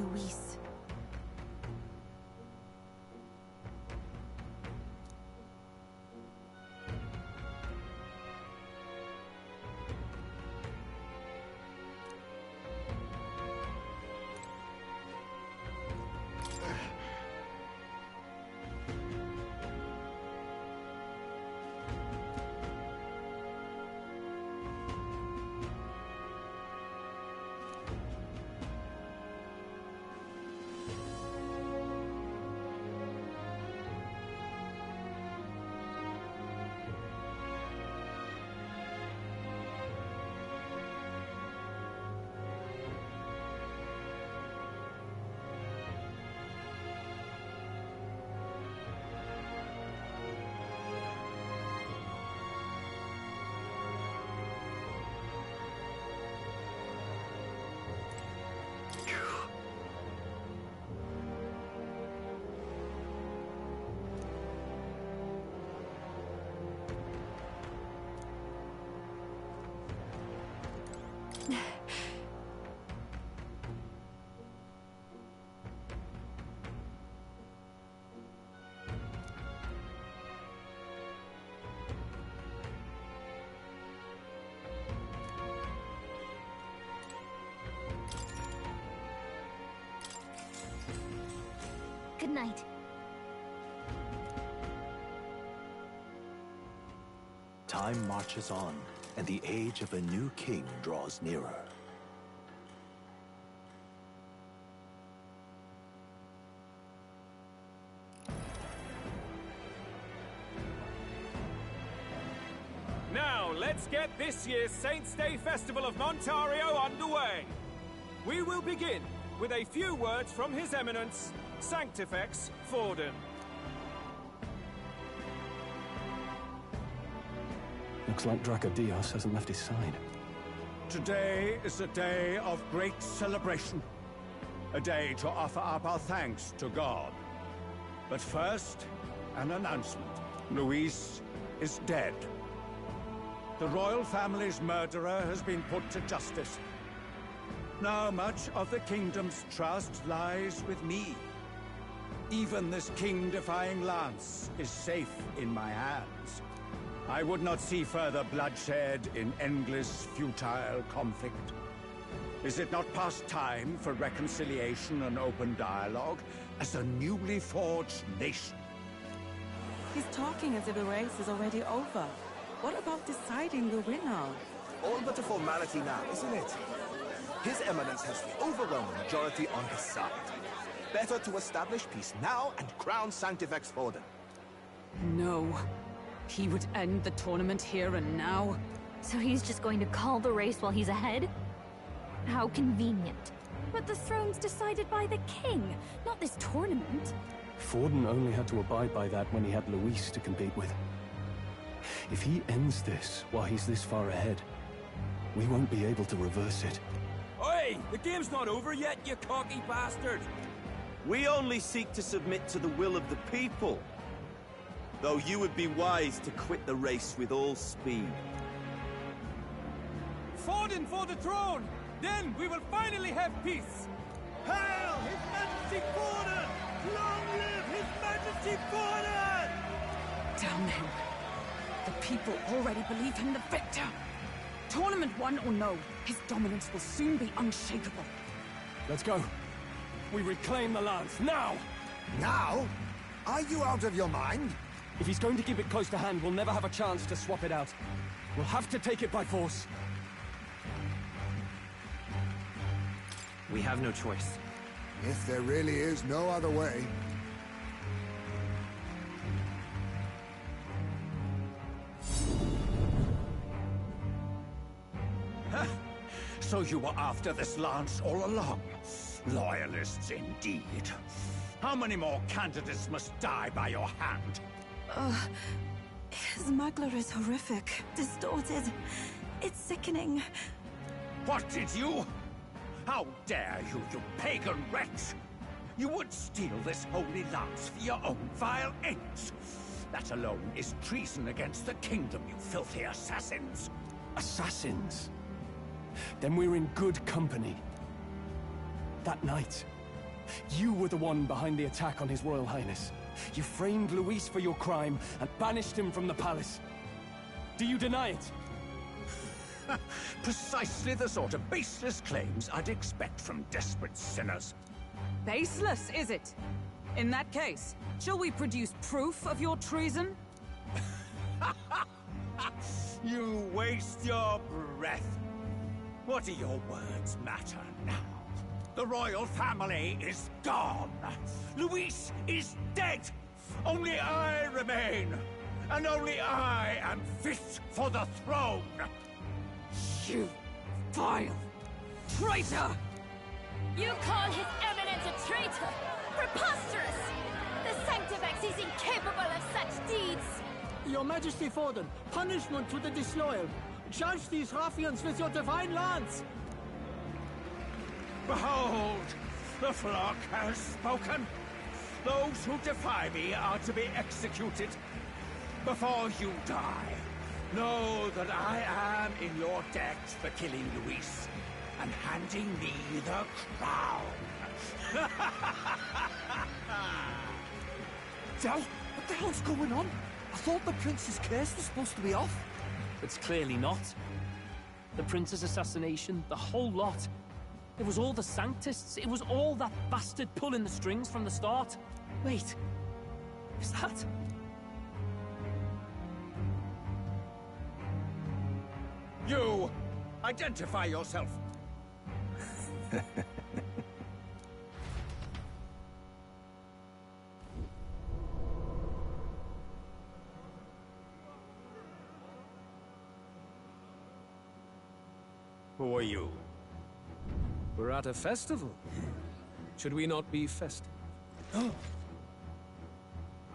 Luis. Good night. Time marches on, and the age of a new king draws nearer. Now, let's get this year's Saints' Day Festival of Montario underway. We will begin with a few words from His Eminence, Sanctifex Forden. Looks like Dracodios hasn't left his side. Today is a day of great celebration. A day to offer up our thanks to God. But first, an announcement. Luis is dead. The royal family's murderer has been put to justice. Now much of the kingdom's trust lies with me. Even this king-defying lance is safe in my hands. I would not see further bloodshed in endless, futile conflict. Is it not past time for reconciliation and open dialogue as a newly forged nation? He's talking as if the race is already over. What about deciding the winner? All but a formality now, isn't it? His Eminence has the overwhelming majority on his side. Better to establish peace now and crown Sanctifex Forden. No. He would end the tournament here and now. So he's just going to call the race while he's ahead? How convenient. But the throne's decided by the king, not this tournament. Forden only had to abide by that when he had Luis to compete with. If he ends this while he's this far ahead, we won't be able to reverse it. Oi! The game's not over yet, you cocky bastard! We only seek to submit to the will of the people. Though you would be wise to quit the race with all speed. Forden for the throne! Then we will finally have peace! Hail His Majesty Forden! Long live His Majesty Forden! Damn him. The people already believe him the victor. Tournament won or no, his dominance will soon be unshakable. Let's go. We reclaim the lance, now! Now? Are you out of your mind? If he's going to keep it close to hand, we'll never have a chance to swap it out. We'll have to take it by force. We have no choice. If there really is no other way. So you were after this lance all along? Loyalists indeed. How many more candidates must die by your hand? His smuggler is horrific, distorted. It's sickening. What did you? How dare you, you pagan wretch! You would steal this holy lance for your own vile ends. That alone is treason against the kingdom, you filthy assassins. Assassins? Then we're in good company. That night, You were the one behind the attack on His Royal Highness. You framed Luis for your crime and banished him from the palace. Do you deny it? Precisely the sort of baseless claims I'd expect from desperate sinners. Baseless, is it? In that case, shall we produce proof of your treason? You waste your breath. What do your words matter now? The royal family is gone. Luis is dead. Only I remain. And only I am fit for the throne. You vile traitor! You call His Eminence a traitor? Preposterous! The Sanctifex is incapable of such deeds! Your Majesty Forden, punishment to the disloyal. Judge these ruffians with your divine lance! Behold, the flock has spoken. Those who defy me are to be executed. Before you die, know that I am in your debt for killing Luis and handing me the crown. Del, what the hell's going on? I thought the prince's curse was supposed to be off. It's clearly not. The prince's assassination, the whole lot. It was all the Sanctists. It was all that bastard pulling the strings from the start. Wait, is that... You! Identify yourself! Who are you? We're at a festival. Should we not be festive?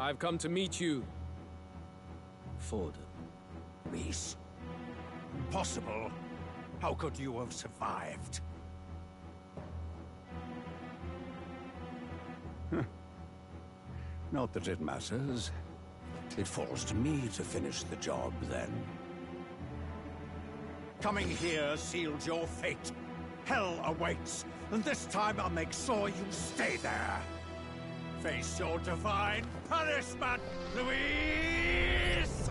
I've come to meet you, Forden. Luis? Impossible. How could you have survived? Not that it matters. It falls to me to finish the job, then. Coming here sealed your fate. Hell awaits, and this time I'll make sure you stay there. Face your divine punishment, Luis!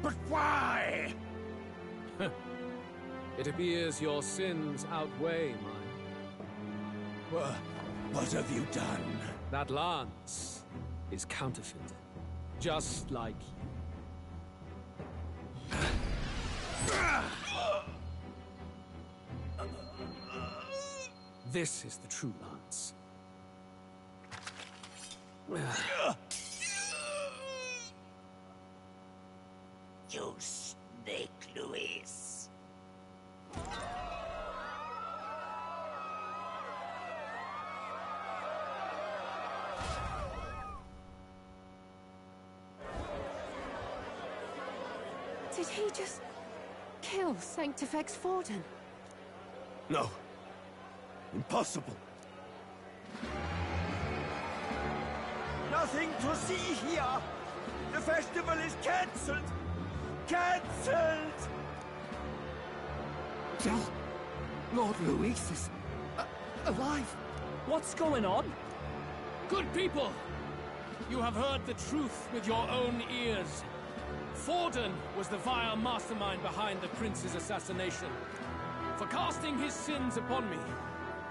But why? It appears your sins outweigh mine. What have you done? That lance is counterfeit, just like you. This is the true lance. You snake, Luis. Did he just kill Sanctifex Forden? No. Impossible. Nothing to see here. The festival is cancelled. Cancelled! Del, Lord Luis is alive. What's going on? Good people! You have heard the truth with your own ears. Forden was the vile mastermind behind the prince's assassination. For casting his sins upon me,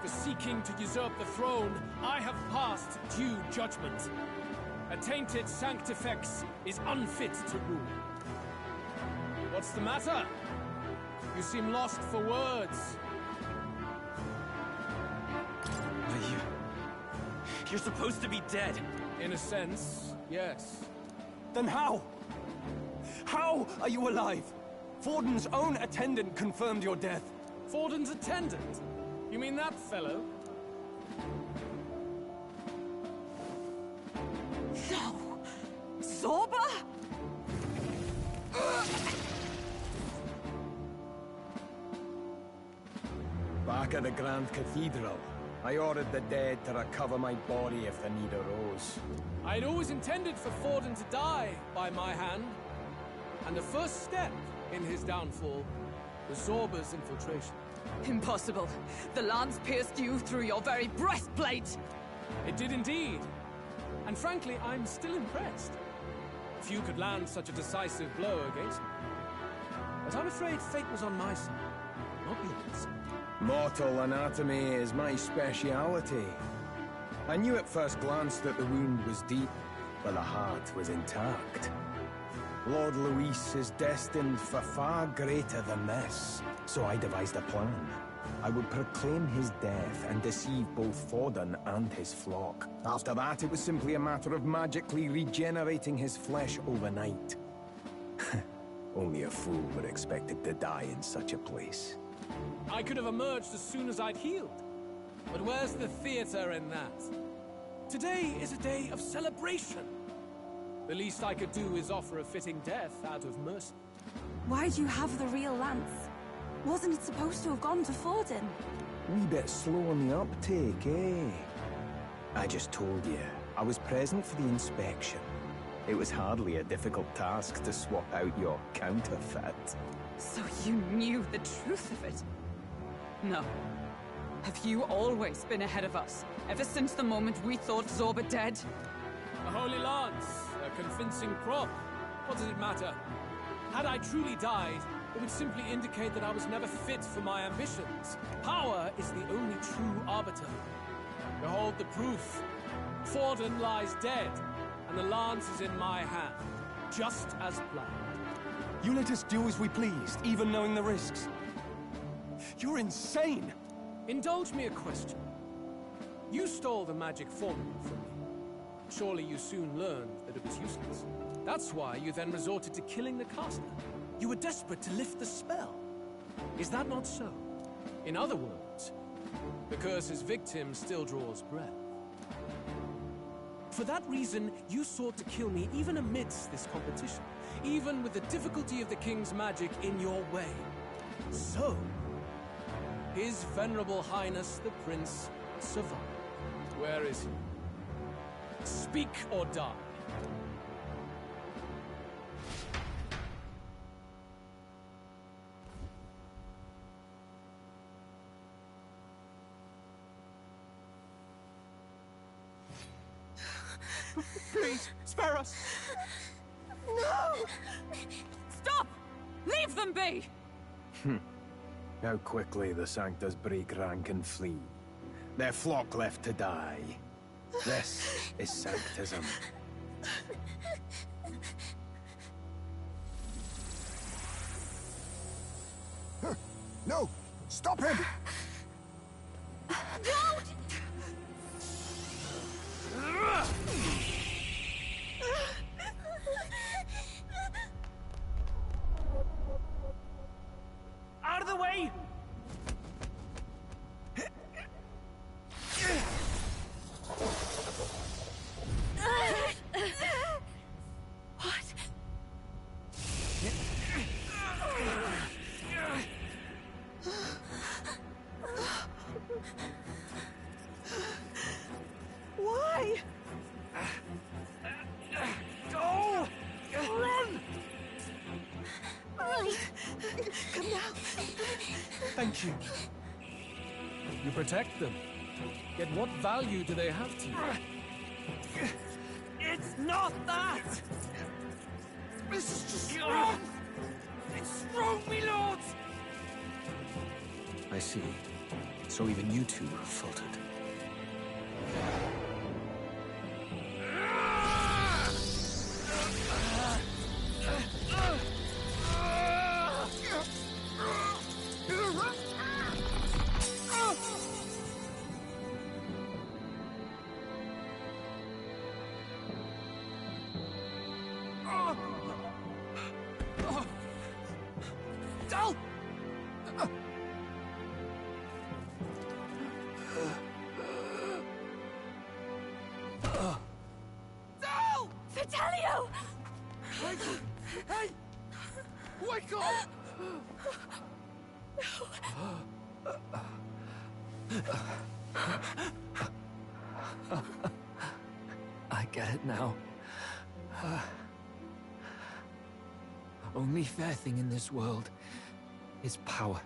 for seeking to usurp the throne, I have passed due judgment. A tainted Sanctifex is unfit to rule. What's the matter? You seem lost for words. You're supposed to be dead. In a sense, yes. Then how? How are you alive? Forden's own attendant confirmed your death. Forden's attendant? You mean that fellow? No! Zorba? Back at the Grand Cathedral, I ordered the dead to recover my body if the need arose. I'd always intended for Forden to die by my hand. And the first step in his downfall was Zorba's infiltration. Impossible. The lance pierced you through your very breastplate! It did indeed. And frankly, I'm still impressed. Few could land such a decisive blow against me. But I'm afraid fate was on my side, not yours. Mortal anatomy is my speciality. I knew at first glance that the wound was deep, but the heart was intact. Lord Luis is destined for far greater than this, so I devised a plan. I would proclaim his death and deceive both Forden and his flock. After that, it was simply a matter of magically regenerating his flesh overnight. Only a fool would expect it to die in such a place. I could have emerged as soon as I'd healed. But where's the theater in that? Today is a day of celebration. The least I could do is offer a fitting death out of mercy. Why do you have the real lance? Wasn't it supposed to have gone to Forden? Wee bit slow on the uptake, eh? I just told you, I was present for the inspection. It was hardly a difficult task to swap out your counterfeit. So you knew the truth of it? No. Have you always been ahead of us? Ever since the moment we thought Zorba dead? A holy lance, a convincing prop. What does it matter? Had I truly died, it would simply indicate that I was never fit for my ambitions. Power is the only true arbiter. Behold the proof. Forden lies dead, and the lance is in my hand, just as planned. You let us do as we pleased, even knowing the risks. You're insane! Indulge me a question. You stole the magic formula from me. Surely you soon learned that it was useless. That's why you then resorted to killing the caster. You were desperate to lift the spell. Is that not so? In other words, the curse's victim still draws breath. For that reason, you sought to kill me even amidst this competition, even with the difficulty of the king's magic in your way. So, His Venerable Highness the Prince survived. Where is he? Speak or die. Please, spare us! No! Stop! Leave them be! How quickly the Sanctus break rank and flee. Their flock left to die. This is Sanctism. No! Stop him! Don't! Out of the way! What? Why? Go! Run! Come now. Thank you. You protect them. Yet what value do they have to you? It's not that! This is just wrong! It's wrong, me lords! I see. So even you two faltered. Fantazio! Hey! Wake up! I get it now. only fair thing in this world is power.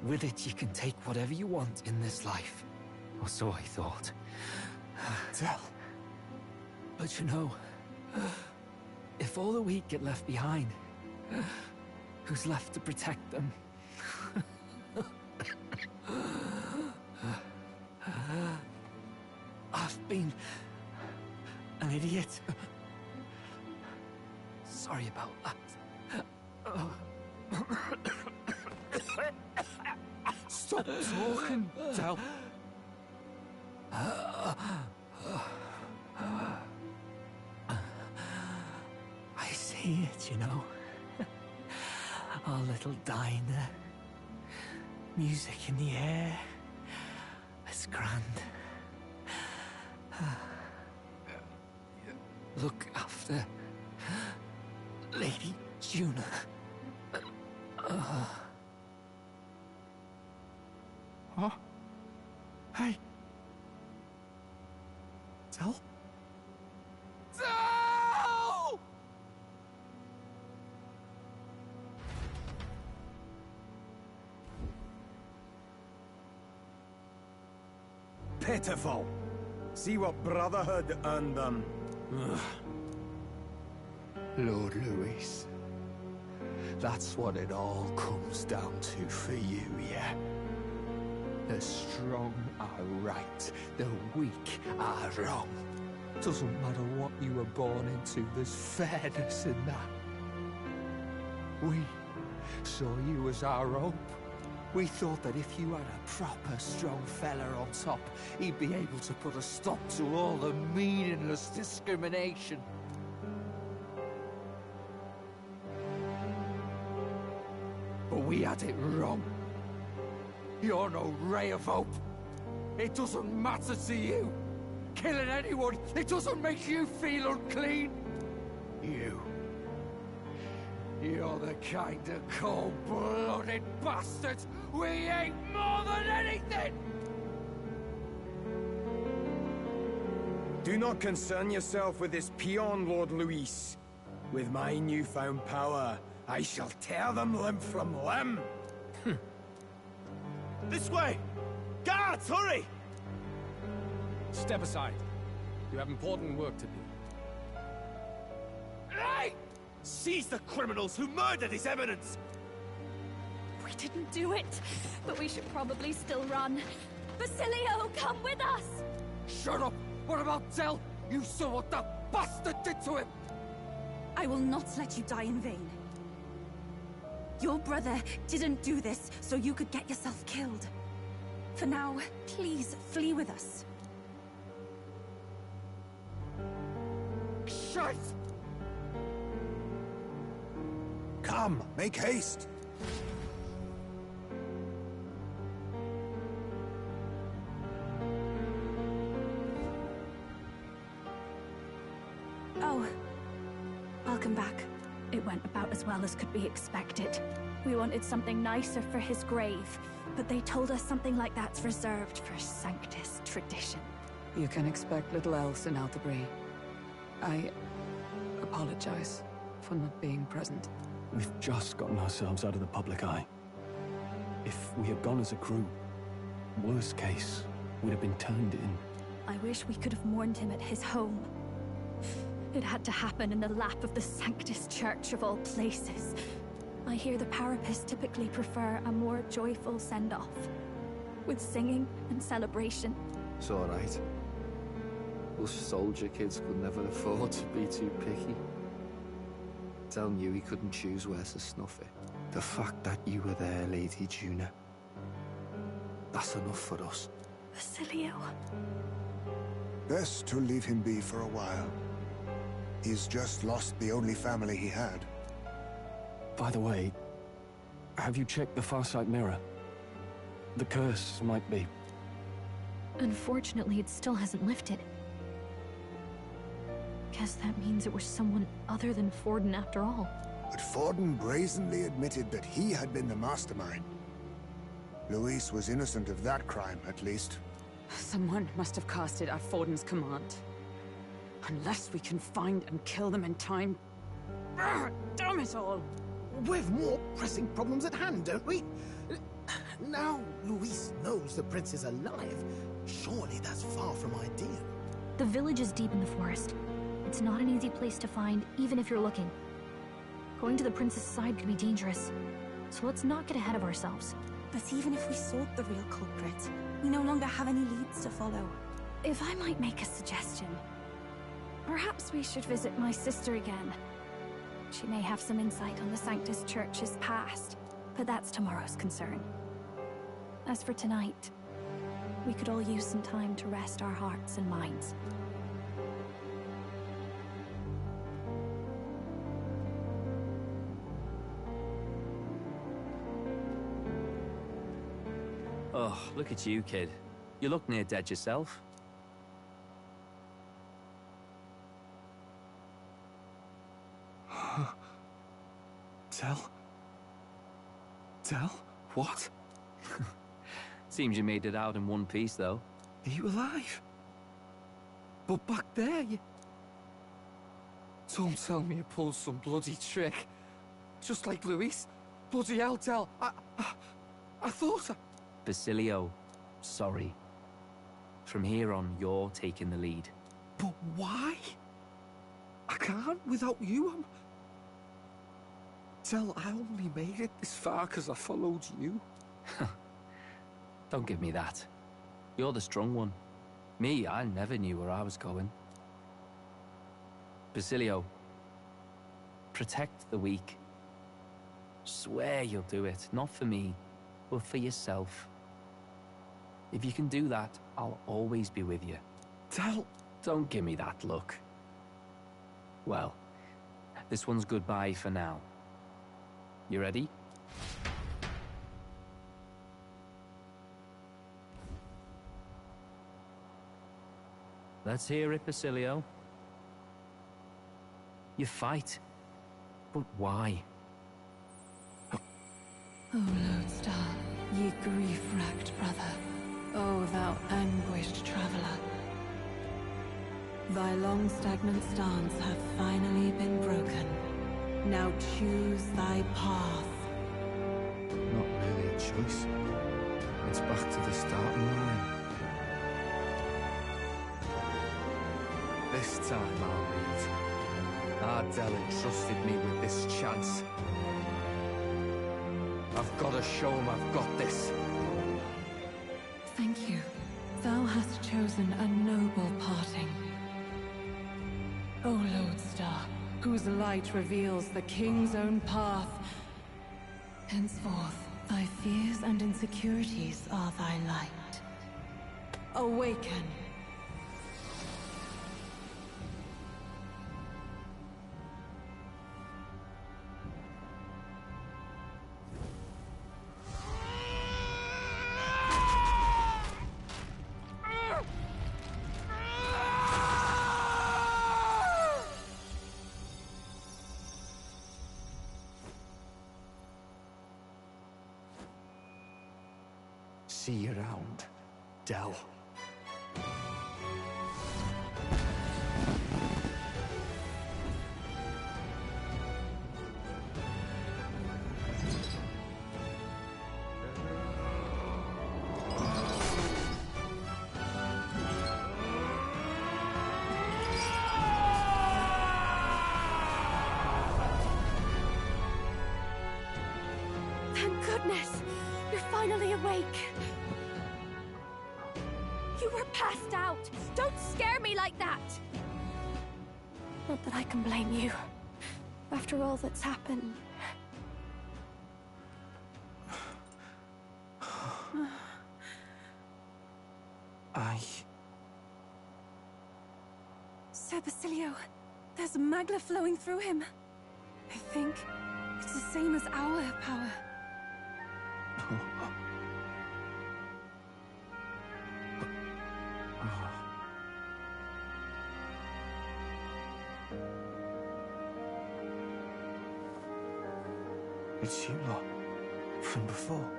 With it, you can take whatever you want in this life. Or so I thought. Tell. But you know, if all the weak get left behind, who's left to protect them? I've been an idiot. Sorry about that. Stop talking, Del. I see it, you know. Our little diner. Music in the air. It's grand. Look after Lady Juna. Huh? Hey. Tell? No! Pitiful. See what Brotherhood earned them. Lord Louis. That's what it all comes down to for you, yeah? The strong are right, the weak are wrong. Doesn't matter what you were born into, there's fairness in that. We saw you as our hope. We thought that if you had a proper strong fella on top, he'd be able to put a stop to all the meaningless discrimination. But we had it wrong. You're no ray of hope. It doesn't matter to you. Killing anyone, it doesn't make you feel unclean. You're the kind of cold-blooded bastards we hate more than anything! Do not concern yourself with this peon, Lord Louis. With my newfound power, I shall tear them limb from limb. This way! Guards, hurry! Step aside. You have important work to do. Hey! Seize the criminals who murdered His Eminence! We didn't do it, but we should probably still run. Basilio, come with us! Shut up! What about Del? You saw what that bastard did to him! I will not let you die in vain. Your brother didn't do this so you could get yourself killed. For now, please flee with us. Shit! Come, make haste. Oh, welcome back. It went about as well as could be expected. We wanted something nicer for his grave, but they told us something like that's reserved for Sanctus tradition. You can expect little else in Altabri. I apologize for not being present. We've just gotten ourselves out of the public eye. If we had gone as a crew, worst case, we'd have been turned in. I wish we could have mourned him at his home. It had to happen in the lap of the Sanctus Church of all places. I hear the Parapists typically prefer a more joyful send-off, with singing and celebration. It's all right. Us soldier kids could never afford to be too picky. Del knew he couldn't choose where to snuff it. The fact that you were there, Lady Juna, that's enough for us. Basilio. Best to leave him be for a while. He's just lost the only family he had. By the way, have you checked the Farsight mirror? The curse might be. Unfortunately, it still hasn't lifted. Guess that means it was someone other than Forden after all. But Forden brazenly admitted that he had been the mastermind. Luis was innocent of that crime, at least. Someone must have cast it at Forden's command. Unless we can find and kill them in time, Damn it all! We've more pressing problems at hand, don't we? Now Luis knows the prince is alive. Surely that's far from ideal. The village is deep in the forest. It's not an easy place to find, even if you're looking. Going to the prince's side could be dangerous, so let's not get ahead of ourselves. But even if we sought the real culprit, we no longer have any leads to follow. If I might make a suggestion, perhaps we should visit my sister again. She may have some insight on the Sanctus Church's past, but that's tomorrow's concern. As for tonight, we could all use some time to rest our hearts and minds. Oh, look at you, kid. You look near dead yourself. Tell? What? Seems you made it out in one piece, though. Are you alive? But back there, you... Don't tell me you pulled some bloody trick. Just like Luis. Bloody hell, Del. I thought I... Basilio, sorry. From here on, you're taking the lead. But why? I can't without you. Del, I only made it this far because I followed you. Don't give me that. You're the strong one. Me, I never knew where I was going. Basilio, protect the weak. Swear you'll do it, not for me, but for yourself. If you can do that, I'll always be with you. Del... Don't give me that look. Well, this one's goodbye for now. You ready? Let's hear it, Basilio. You fight. But why? O Lodestar, ye grief-racked brother, O thou anguished traveler. Thy long stagnant stance hath finally been broken. Now choose thy path. Not really a choice. It's back to the starting line. This time I'll lead. Ardell entrusted me with this chance. I've got to show him I've got this. Thank you. Thou hast chosen a noble parting. O Lodestar, whose light reveals the king's own path. Henceforth, thy fears and insecurities are thy light. Awaken. See you around, Del. Thank goodness! You're finally awake! You were passed out! Don't scare me like that! Not that I can blame you. After all that's happened. Sir Basilio, there's magla flowing through him. I think it's the same as our power. It's you lot, from before.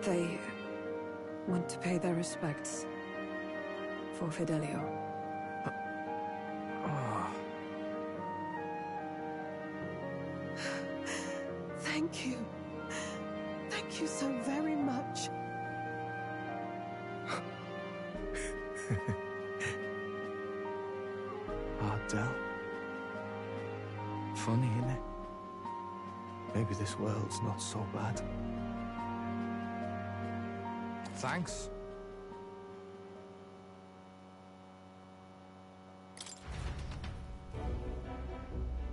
They want to pay their respects for Fidelio. Thank you. Thank you so very much. Ardell. Funny, innit? Maybe this world's not so bad. Thanks.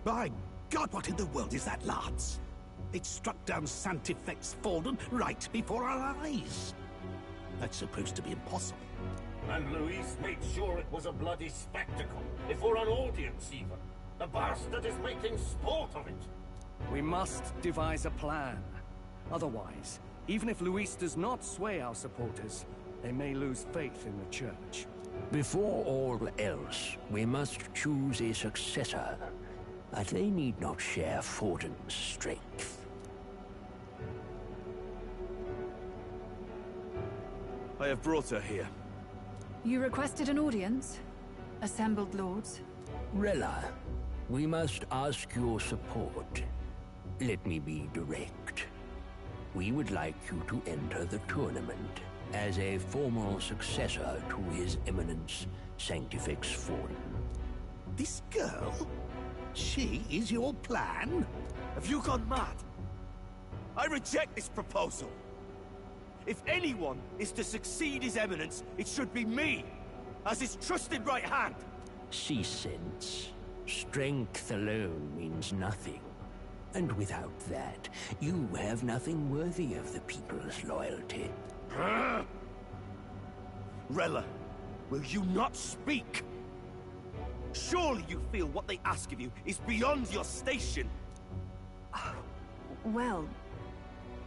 By God, what in the world is that, lads? It struck down Sanctifex Forden right before our eyes. That's supposed to be impossible. And Luis made sure it was a bloody spectacle, before an audience even. The bastard is making sport of it. We must devise a plan. Otherwise, even if Luis does not sway our supporters, they may lose faith in the Church. Before all else, we must choose a successor. But they need not share Forden's strength. I have brought her here. You requested an audience? Assembled lords? Rella, we must ask your support. Let me be direct. We would like you to enter the tournament as a formal successor to His Eminence, Sanctifex Forden. This girl? She is your plan? Have you gone mad? I reject this proposal. If anyone is to succeed His Eminence, it should be me, as his trusted right hand. See sense. Strength alone means nothing. And without that, you have nothing worthy of the people's loyalty. Rella, will you not speak? Surely you feel what they ask of you is beyond your station. Well,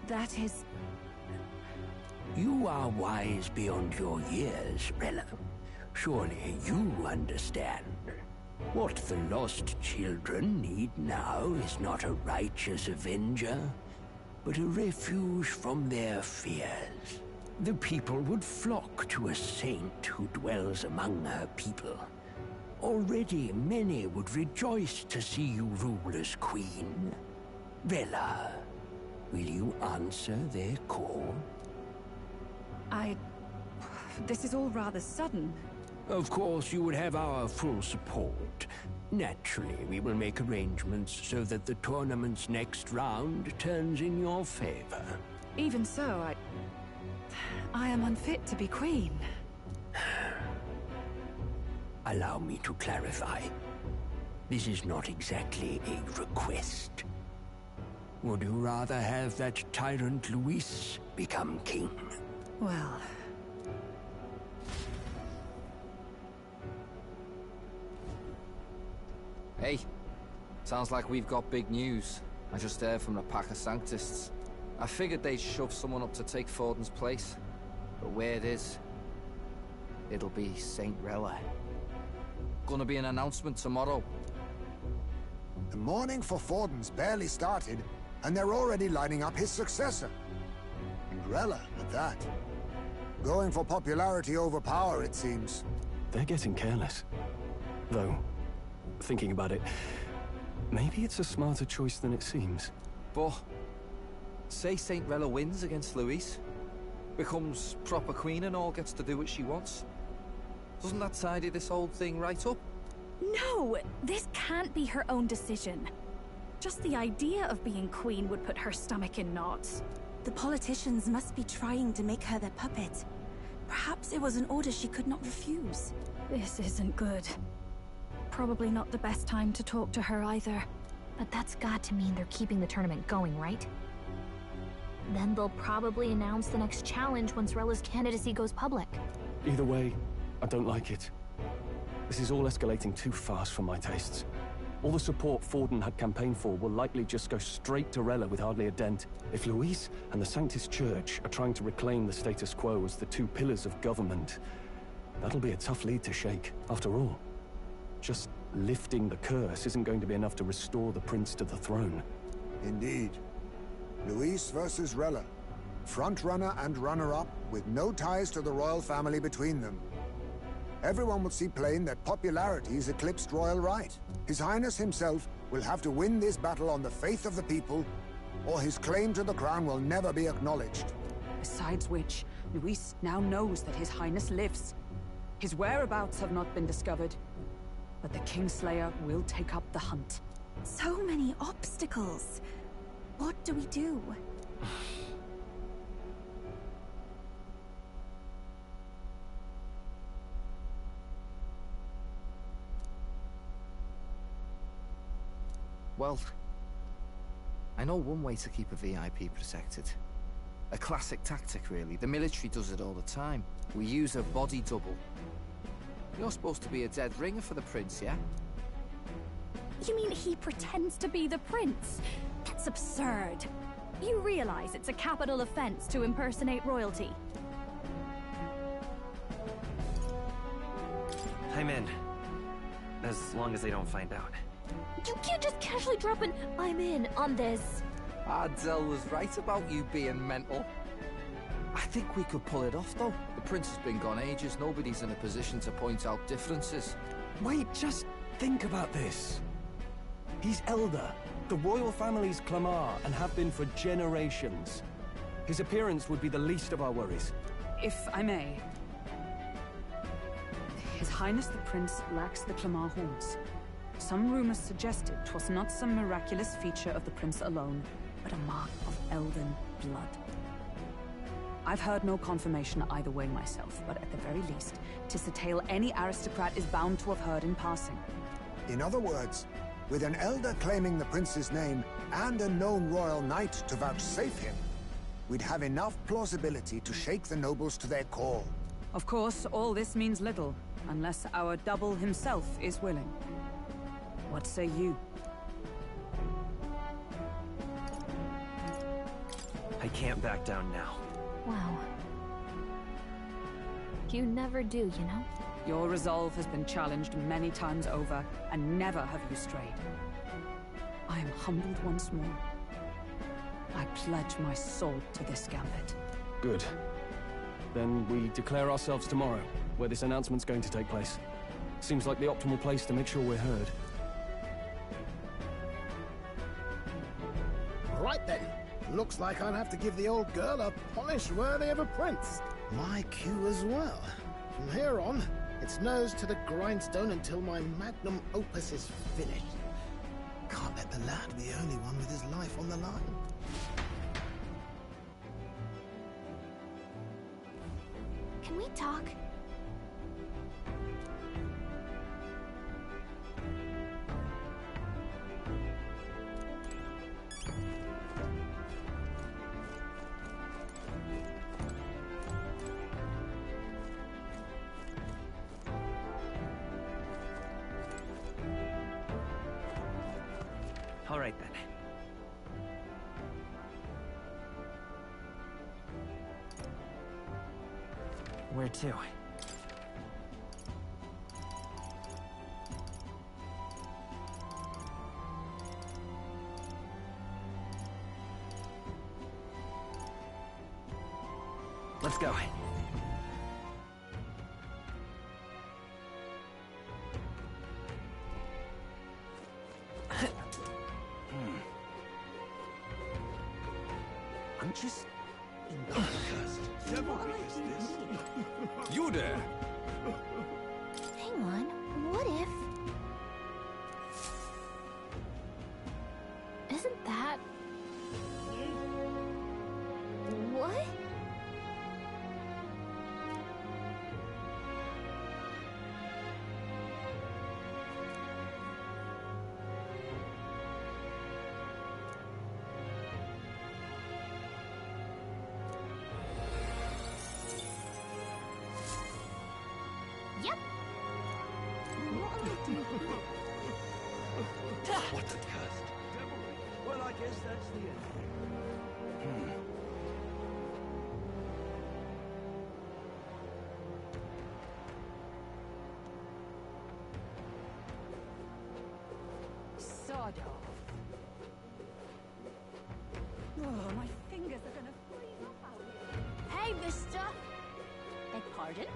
that is... You are wise beyond your years, Rella. Surely you understand. What the lost children need now is not a righteous avenger, but a refuge from their fears. The people would flock to a saint who dwells among her people. Already many would rejoice to see you rule as queen. Rella, will you answer their call? This is all rather sudden. Of course, you would have our full support. Naturally, we will make arrangements so that the tournament's next round turns in your favor. Even so, I am unfit to be queen. Allow me to clarify. This is not exactly a request. Would you rather have that tyrant Luis become king? Well... Hey, sounds like we've got big news. I just heard from the pack of Sanctists. I figured they'd shove someone up to take Forden's place. But where it is, it'll be Saint Rella. Gonna be an announcement tomorrow. The mourning for Forden's barely started, and they're already lining up his successor. And Rella, at that. Going for popularity over power, it seems. They're getting careless. Though, thinking about it, maybe it's a smarter choice than it seems. But, say Saint Rella wins against Luis, becomes proper queen and all, gets to do what she wants. Doesn't that tidy this whole thing right up? No! This can't be her own decision. Just the idea of being queen would put her stomach in knots. The politicians must be trying to make her their puppet. Perhaps it was an order she could not refuse. This isn't good. Probably not the best time to talk to her either. But that's got to mean they're keeping the tournament going, right? Then they'll probably announce the next challenge once Rella's candidacy goes public. Either way, I don't like it. This is all escalating too fast for my tastes. All the support Forden had campaigned for will likely just go straight to Rella with hardly a dent. If Luis and the Sanctis Church are trying to reclaim the status quo as the two pillars of government, that'll be a tough lead to shake. After all, just lifting the curse isn't going to be enough to restore the prince to the throne. Indeed. Luis versus Rella. Front-runner and runner-up, with no ties to the royal family between them. Everyone will see plain that popularity's eclipsed royal right. His Highness himself will have to win this battle on the faith of the people, or his claim to the crown will never be acknowledged. Besides which, Luis now knows that His Highness lives. His whereabouts have not been discovered, but the Kingslayer will take up the hunt. So many obstacles. What do we do? Well, I know one way to keep a VIP protected. A classic tactic, really. The military does it all the time. We use a body double. You're supposed to be a dead ringer for the prince, yeah? You mean he pretends to be the prince? That's absurd. You realize it's a capital offense to impersonate royalty. I'm in. As long as they don't find out. You can't just casually drop an "I'm in" on this. Ardell was right about you being mental. I think we could pull it off, though. The prince has been gone ages. Nobody's in a position to point out differences. Wait, just think about this. He's elder. The royal family's Clamar, and have been for generations. His appearance would be the least of our worries. If I may. His Highness the Prince lacks the Clamar horns. Some rumors suggested 'twas not some miraculous feature of the prince alone, but a mark of elven blood. I've heard no confirmation either way myself, but at the very least, 'tis a tale any aristocrat is bound to have heard in passing. In other words, with an elder claiming the prince's name and a known royal knight to vouchsafe him, we'd have enough plausibility to shake the nobles to their core. Of course, all this means little, unless our double himself is willing. What say you? I can't back down now. Wow. You never do, you know? Your resolve has been challenged many times over, and never have you strayed. I am humbled once more. I pledge my soul to this gambit. Good. Then we declare ourselves tomorrow, where this announcement's going to take place. Seems like the optimal place to make sure we're heard. Right then. Looks like I'll have to give the old girl a polish worthy of a prince. My cue as well. From here on, it's nose to the grindstone until my magnum opus is finished. Can't let the lad be the only one with his life on the line. Can we talk? All right, then. Where to? Let's go. I'm just... You there? Hang on, what if... Isn't that... What? Yep. What a curse. Well, I guess that's the end. Sod off. Oh, my fingers are gonna freeze up out here. Hey, mister! Beg pardon?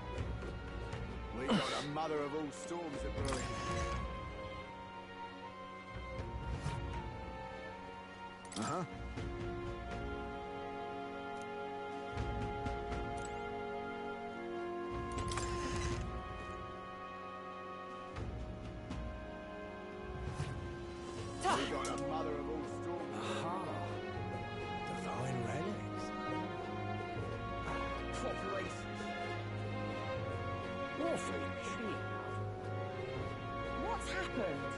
We got a mother of all storms at brewing. Uh-huh. got a mother of all storms. Aha. Divine relics. Corporations. Awfully cheap. What's happened?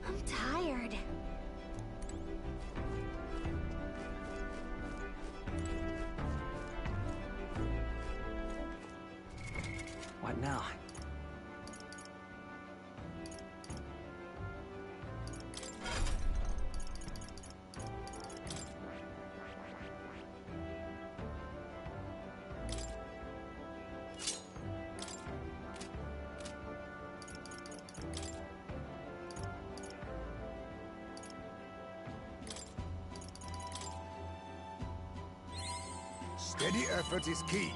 I'm tired. What now? Steady effort is key.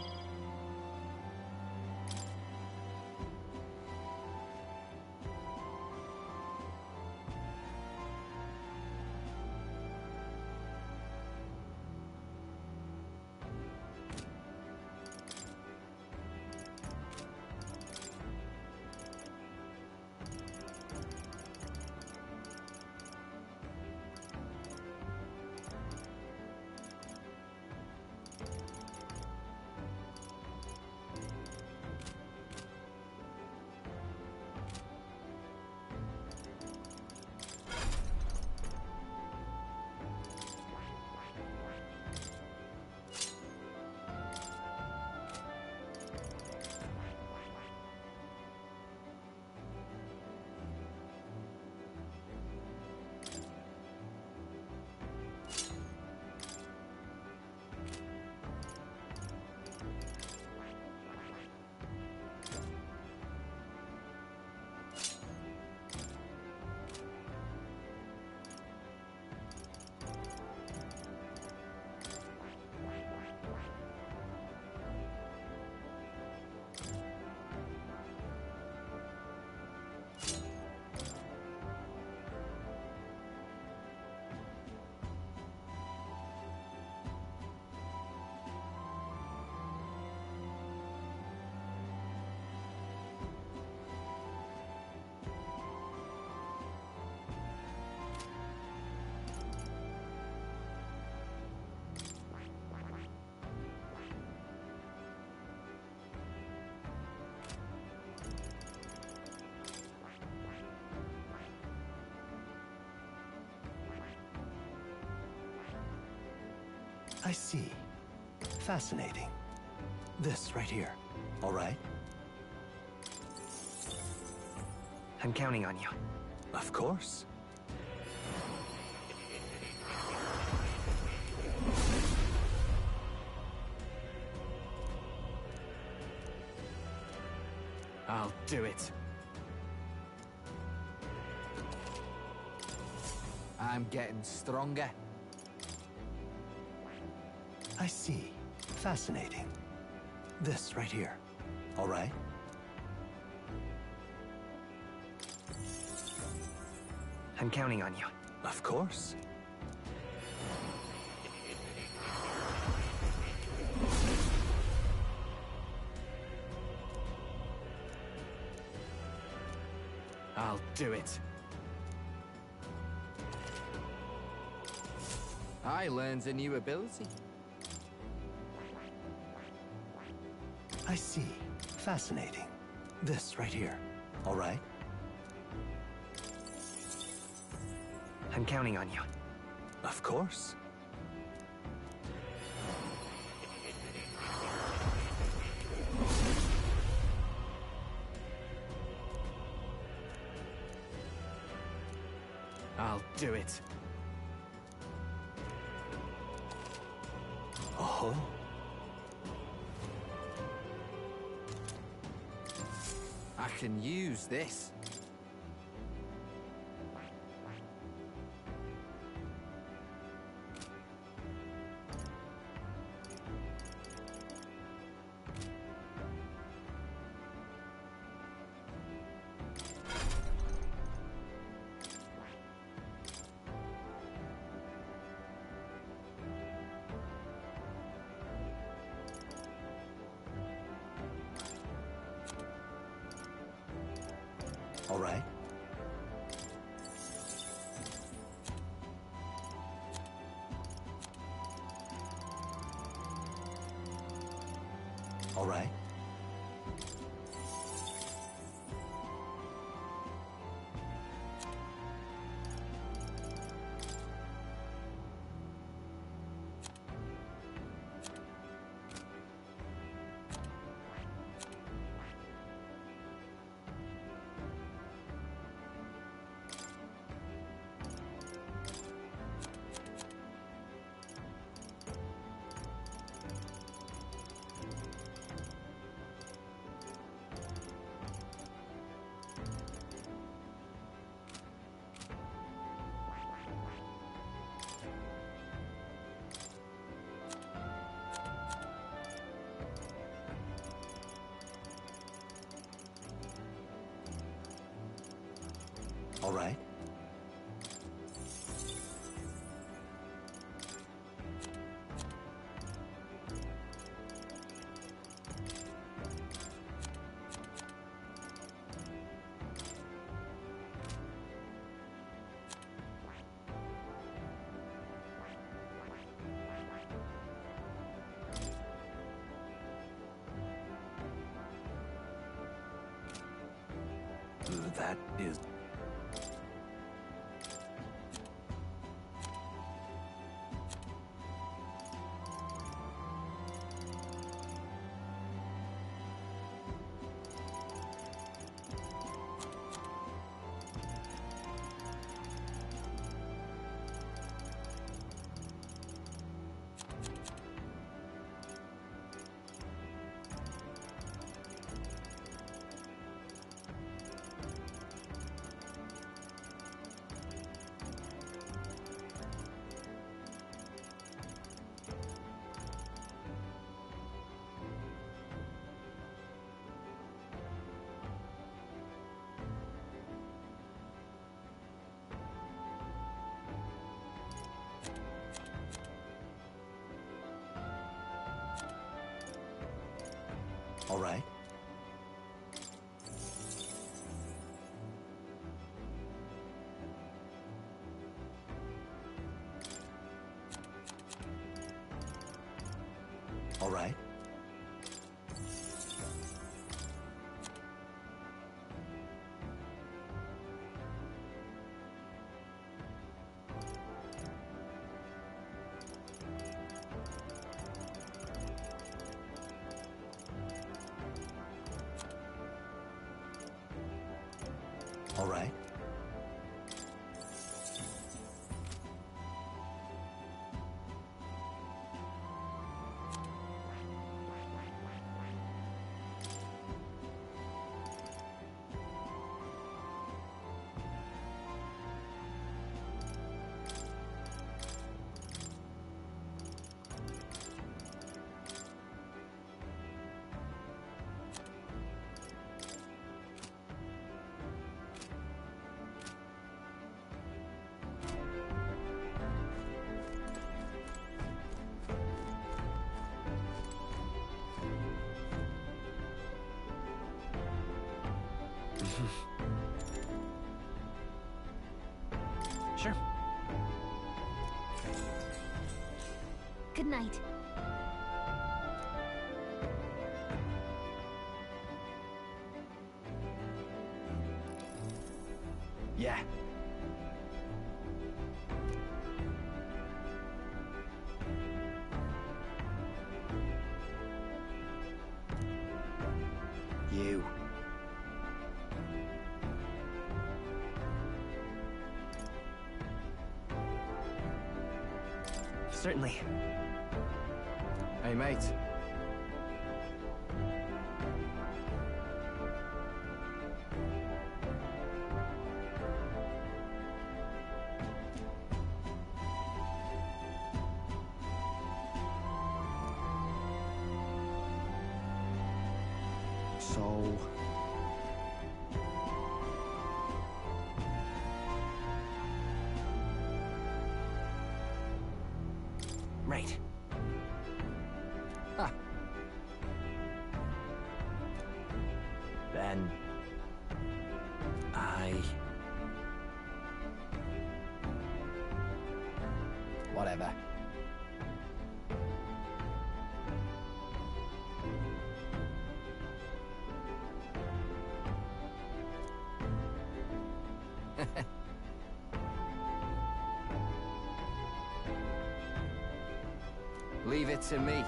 I see. Fascinating. This right here. All right? I'm counting on you. Of course. I'll do it. I'm getting stronger. I see. Fascinating. This right here. All right? I'm counting on you. Of course. I'll do it. I learned a new ability. I see. Fascinating. This right here. All right? I'm counting on you. Of course. I'll do it. Oh. can use this. All right. All right. All right. That is... All right. All right. All right. Sure. Good night. Yeah. You. Certainly. Hey, mate. so... Right. Ah. Then... Whatever. Leave it to me.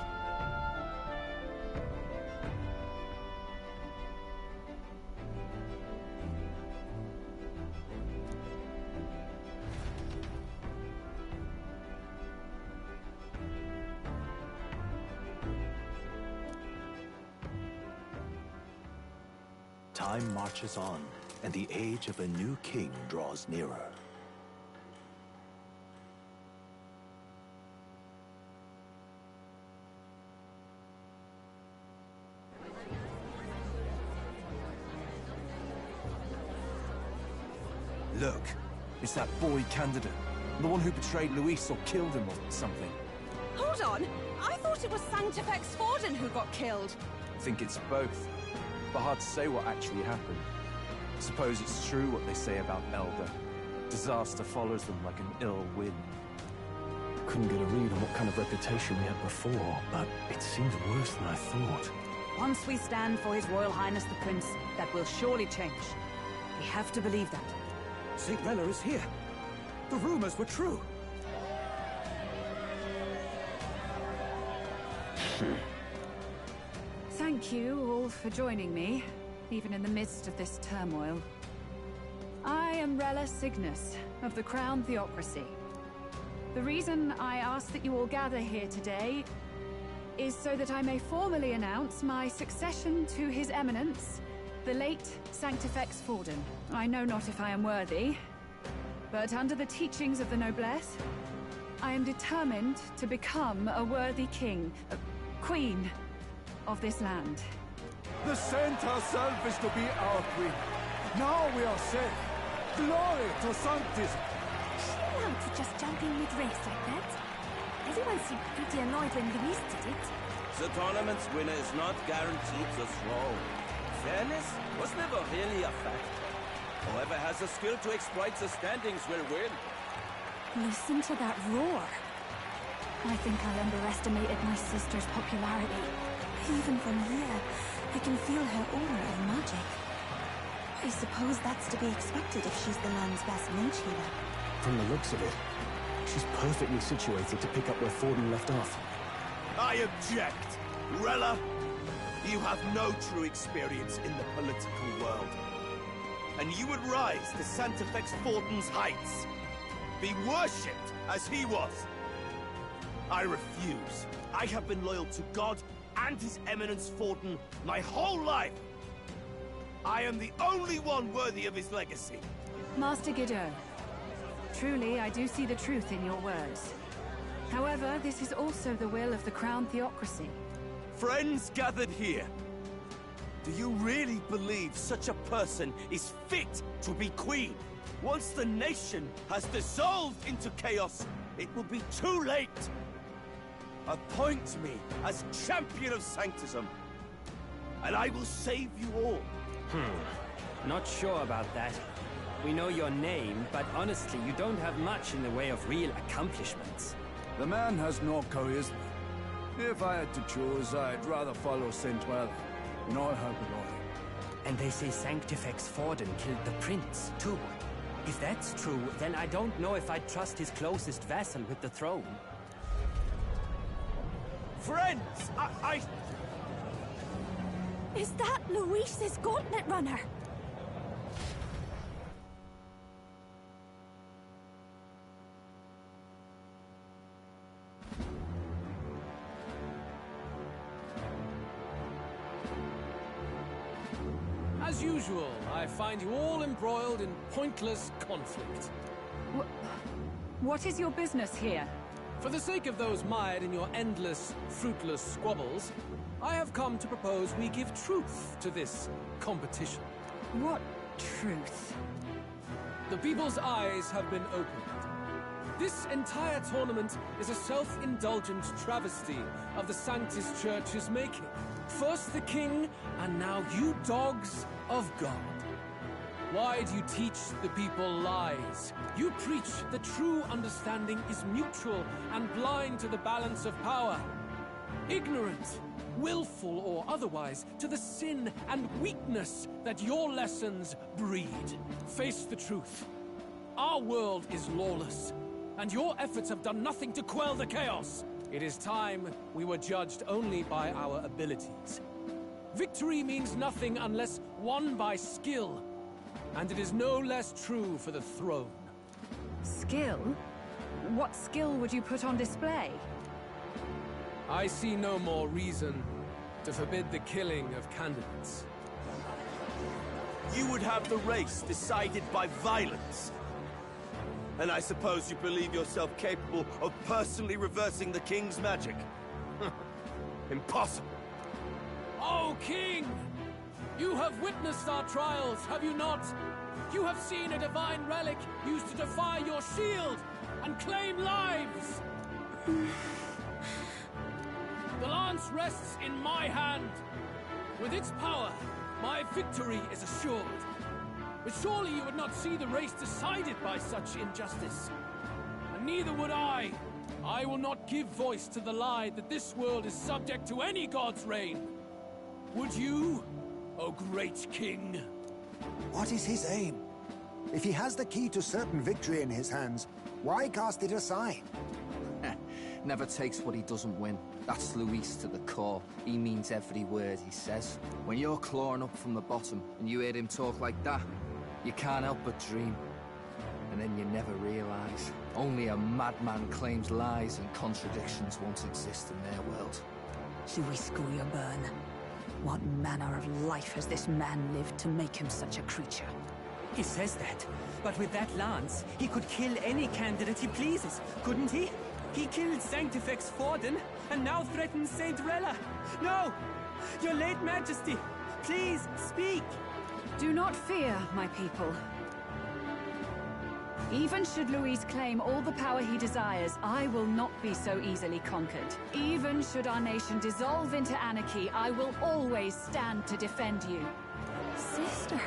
Time marches on, and the age of a new king draws nearer. Look, it's that boy candidate. The one who betrayed Luis or killed him or something. Hold on! I thought it was Sanctifex Forden who got killed. I think it's both. But hard to say what actually happened. Suppose it's true what they say about Elder. Disaster follows them like an ill wind. Couldn't get a read on what kind of reputation we had before, but it seemed worse than I thought. Once we stand for His Royal Highness the Prince, that will surely change. We have to believe that. St. Rella is here. The rumors were true. Thank you all for joining me, even in the midst of this turmoil. I am Rella Cygnus, of the Crown Theocracy. The reason I ask that you all gather here today is so that I may formally announce my succession to His Eminence, the late Sanctifex Forden. I know not if I am worthy, but under the teachings of the noblesse, I am determined to become a worthy king, queen of this land. The saint herself is to be our queen. Now we are safe. Glory to Sanctism. Allowed to just jump in mid-race like that? Everyone seemed pretty annoyed when Luis did it. The tournament's winner is not guaranteed the throne. Fairness was never really a fact. Whoever has the skill to exploit the standings will win. Listen to that roar. I think I underestimated my sister's popularity. Even from here, I can feel her aura of magic. I suppose that's to be expected if she's the land's best mage healer. From the looks of it, she's perfectly situated to pick up where Forden left off. I object! Rella, you have no true experience in the political world. And you would rise to Sanctifex Forden's heights. Be worshipped as he was. I refuse. I have been loyal to God and His Eminence Forden my whole life. I am the only one worthy of his legacy. Master Guido, truly I do see the truth in your words. However, this is also the will of the Crown Theocracy. Friends gathered here, do you really believe such a person is fit to be queen? Once the nation has dissolved into chaos, it will be too late. Appoint me as champion of Sanctism, and I will save you all. Not sure about that. We know your name, but honestly, you don't have much in the way of real accomplishments. The man has no charisma. If I had to choose, I'd rather follow St. Rella in all her glory. And they say Sanctifex Forden killed the prince, too. If that's true, then I don't know if I'd trust his closest vassal with the throne. Friends, I... Is that Luis's gauntlet runner? As usual, I find you all embroiled in pointless conflict. What is your business here? For the sake of those mired in your endless, fruitless squabbles, I have come to propose we give truth to this competition. What truth? The people's eyes have been opened. This entire tournament is a self-indulgent travesty of the Sanctus Church's making. First the king, and now you dogs of God. Why do you teach the people lies? You preach that true understanding is mutual and blind to the balance of power. Ignorant, willful or otherwise, to the sin and weakness that your lessons breed. Face the truth. Our world is lawless, and your efforts have done nothing to quell the chaos. It is time we were judged only by our abilities. Victory means nothing unless won by skill, and it is no less true for the throne. Skill? What skill would you put on display? I see no more reason to forbid the killing of candidates. You would have the race decided by violence. And I suppose you believe yourself capable of personally reversing the king's magic? Impossible. Oh, King! You have witnessed our trials, have you not? You have seen a divine relic used to defy your shield and claim lives! The lance rests in my hand. With its power, my victory is assured. But surely you would not see the race decided by such injustice. And neither would I. I will not give voice to the lie that this world is subject to any god's reign. Would you, O great king? What is his aim? If he has the key to certain victory in his hands, why cast it aside? Never takes what he doesn't win. That's Luis to the core. He means every word he says. When you're clawing up from the bottom and you hear him talk like that, you can't help but dream. And then you never realize. Only a madman claims lies and contradictions won't exist in their world. Luis Guyurburn. What manner of life has this man lived to make him such a creature? He says that, but with that lance, he could kill any candidate he pleases, couldn't he? He killed Sanctifex Forden, and now threatens Saint Rella. No! Your late majesty, please, speak! Do not fear, my people. Even should Luis claim all the power he desires, I will not be so easily conquered. Even should our nation dissolve into anarchy, I will always stand to defend you. Sister.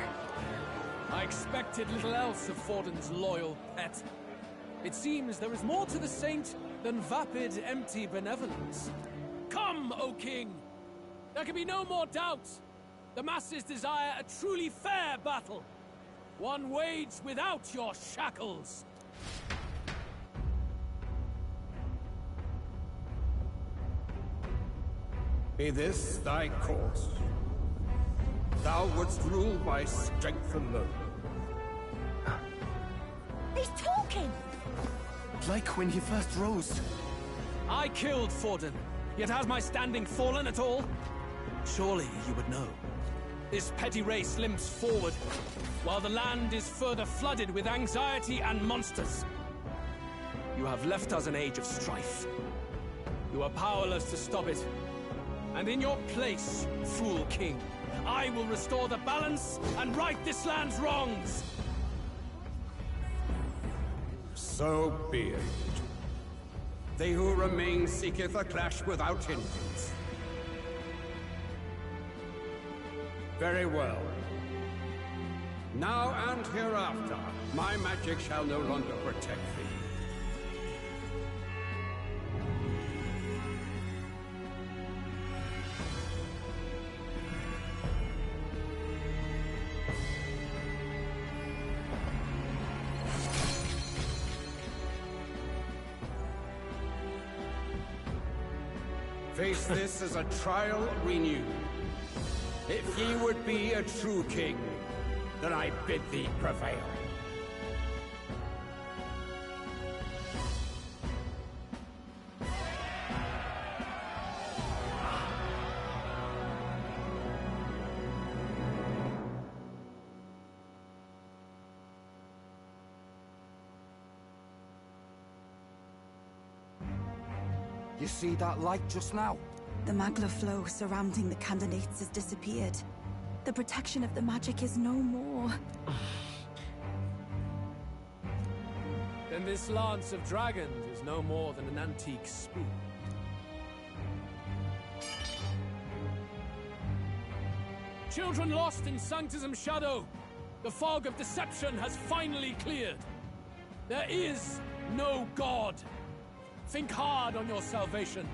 I expected little else of Forden's loyal pet. It seems there is more to the saint than vapid, empty benevolence. Come, O king! There can be no more doubt. The masses desire a truly fair battle. One waged without your shackles. Be this thy course. Thou wouldst rule by strength alone. He's talking! Like when he first rose. I killed Forden, yet has my standing fallen at all? Surely you would know. This petty race limps forward, while the land is further flooded with anxiety and monsters. You have left us an age of strife. You are powerless to stop it. And in your place, fool king, I will restore the balance and right this land's wrongs! So be it. They who remain seeketh a clash without hindrance. Very well. Now and hereafter, my magic shall no longer protect thee. Face this as a trial renewed. If ye would be a true king, then I bid thee prevail. You see that light just now? The magla flow surrounding the candidates has disappeared. The protection of the magic is no more. Then this lance of dragons is no more than an antique spear. Children lost in Sanctism's shadow! The fog of deception has finally cleared! There is no God! Think hard on your salvation,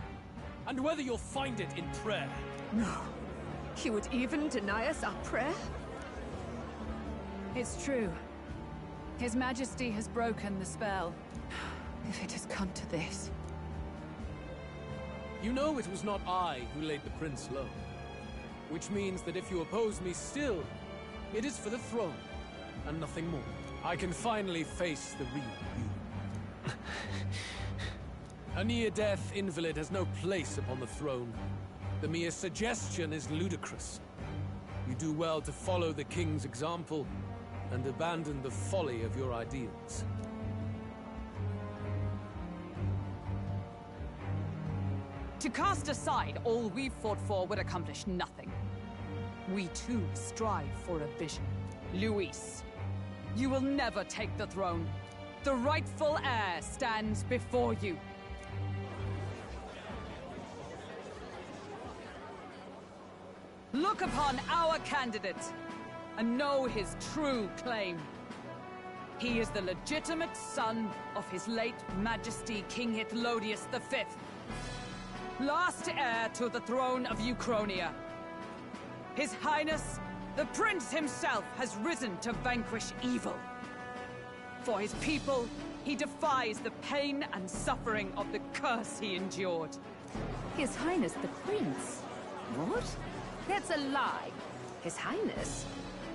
and whether you'll find it in prayer. No. He would even deny us our prayer? It's true. His Majesty has broken the spell. If it has come to this. You know it was not I who laid the prince low. Which means that if you oppose me still, it is for the throne, and nothing more. I can finally face the real you. A near-death invalid has no place upon the throne. The mere suggestion is ludicrous. You do well to follow the king's example, and abandon the folly of your ideals. To cast aside all we've fought for would accomplish nothing. We too strive for a vision. Luis, you will never take the throne. The rightful heir stands before you. Look upon our candidate and know his true claim. He is the legitimate son of his late Majesty King Hithlodius V, last heir to the throne of Uchronia. His Highness, the Prince himself, has risen to vanquish evil. For his people, he defies the pain and suffering of the curse he endured. His Highness the Prince? What? That's a lie. His Highness?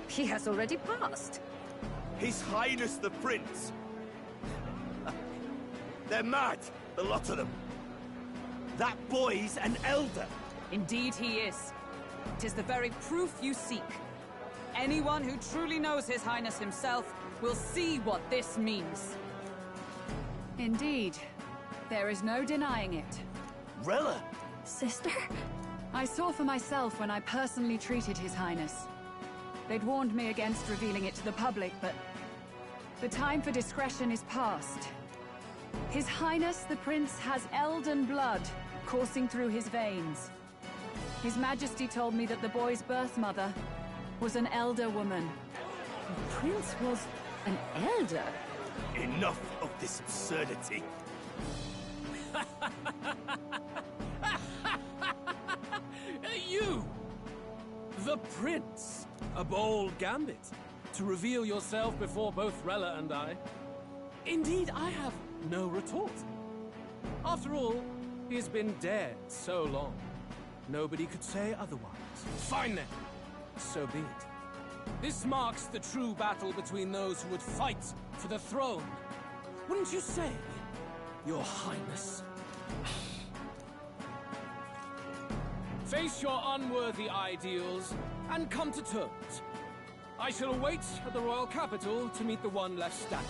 He has already passed. His Highness the Prince! They're mad, the lot of them. That boy's an elder. Indeed he is. 'Tis the very proof you seek. Anyone who truly knows His Highness himself will see what this means. Indeed. There is no denying it. Rella! Sister? I saw for myself when I personally treated His Highness. They'd warned me against revealing it to the public, but the time for discretion is past. His Highness the Prince has Elden blood coursing through his veins. His Majesty told me that the boy's birth mother was an elder woman. The Prince was an elder? Enough of this absurdity. You! The Prince! A bold gambit. To reveal yourself before both Rella and I. Indeed, I have no retort. After all, he's been dead so long. Nobody could say otherwise. Fine then. So be it. This marks the true battle between those who would fight for the throne. Wouldn't you say, Your Highness? Face your unworthy ideals and come to terms. I shall await at the royal capital to meet the one left standing.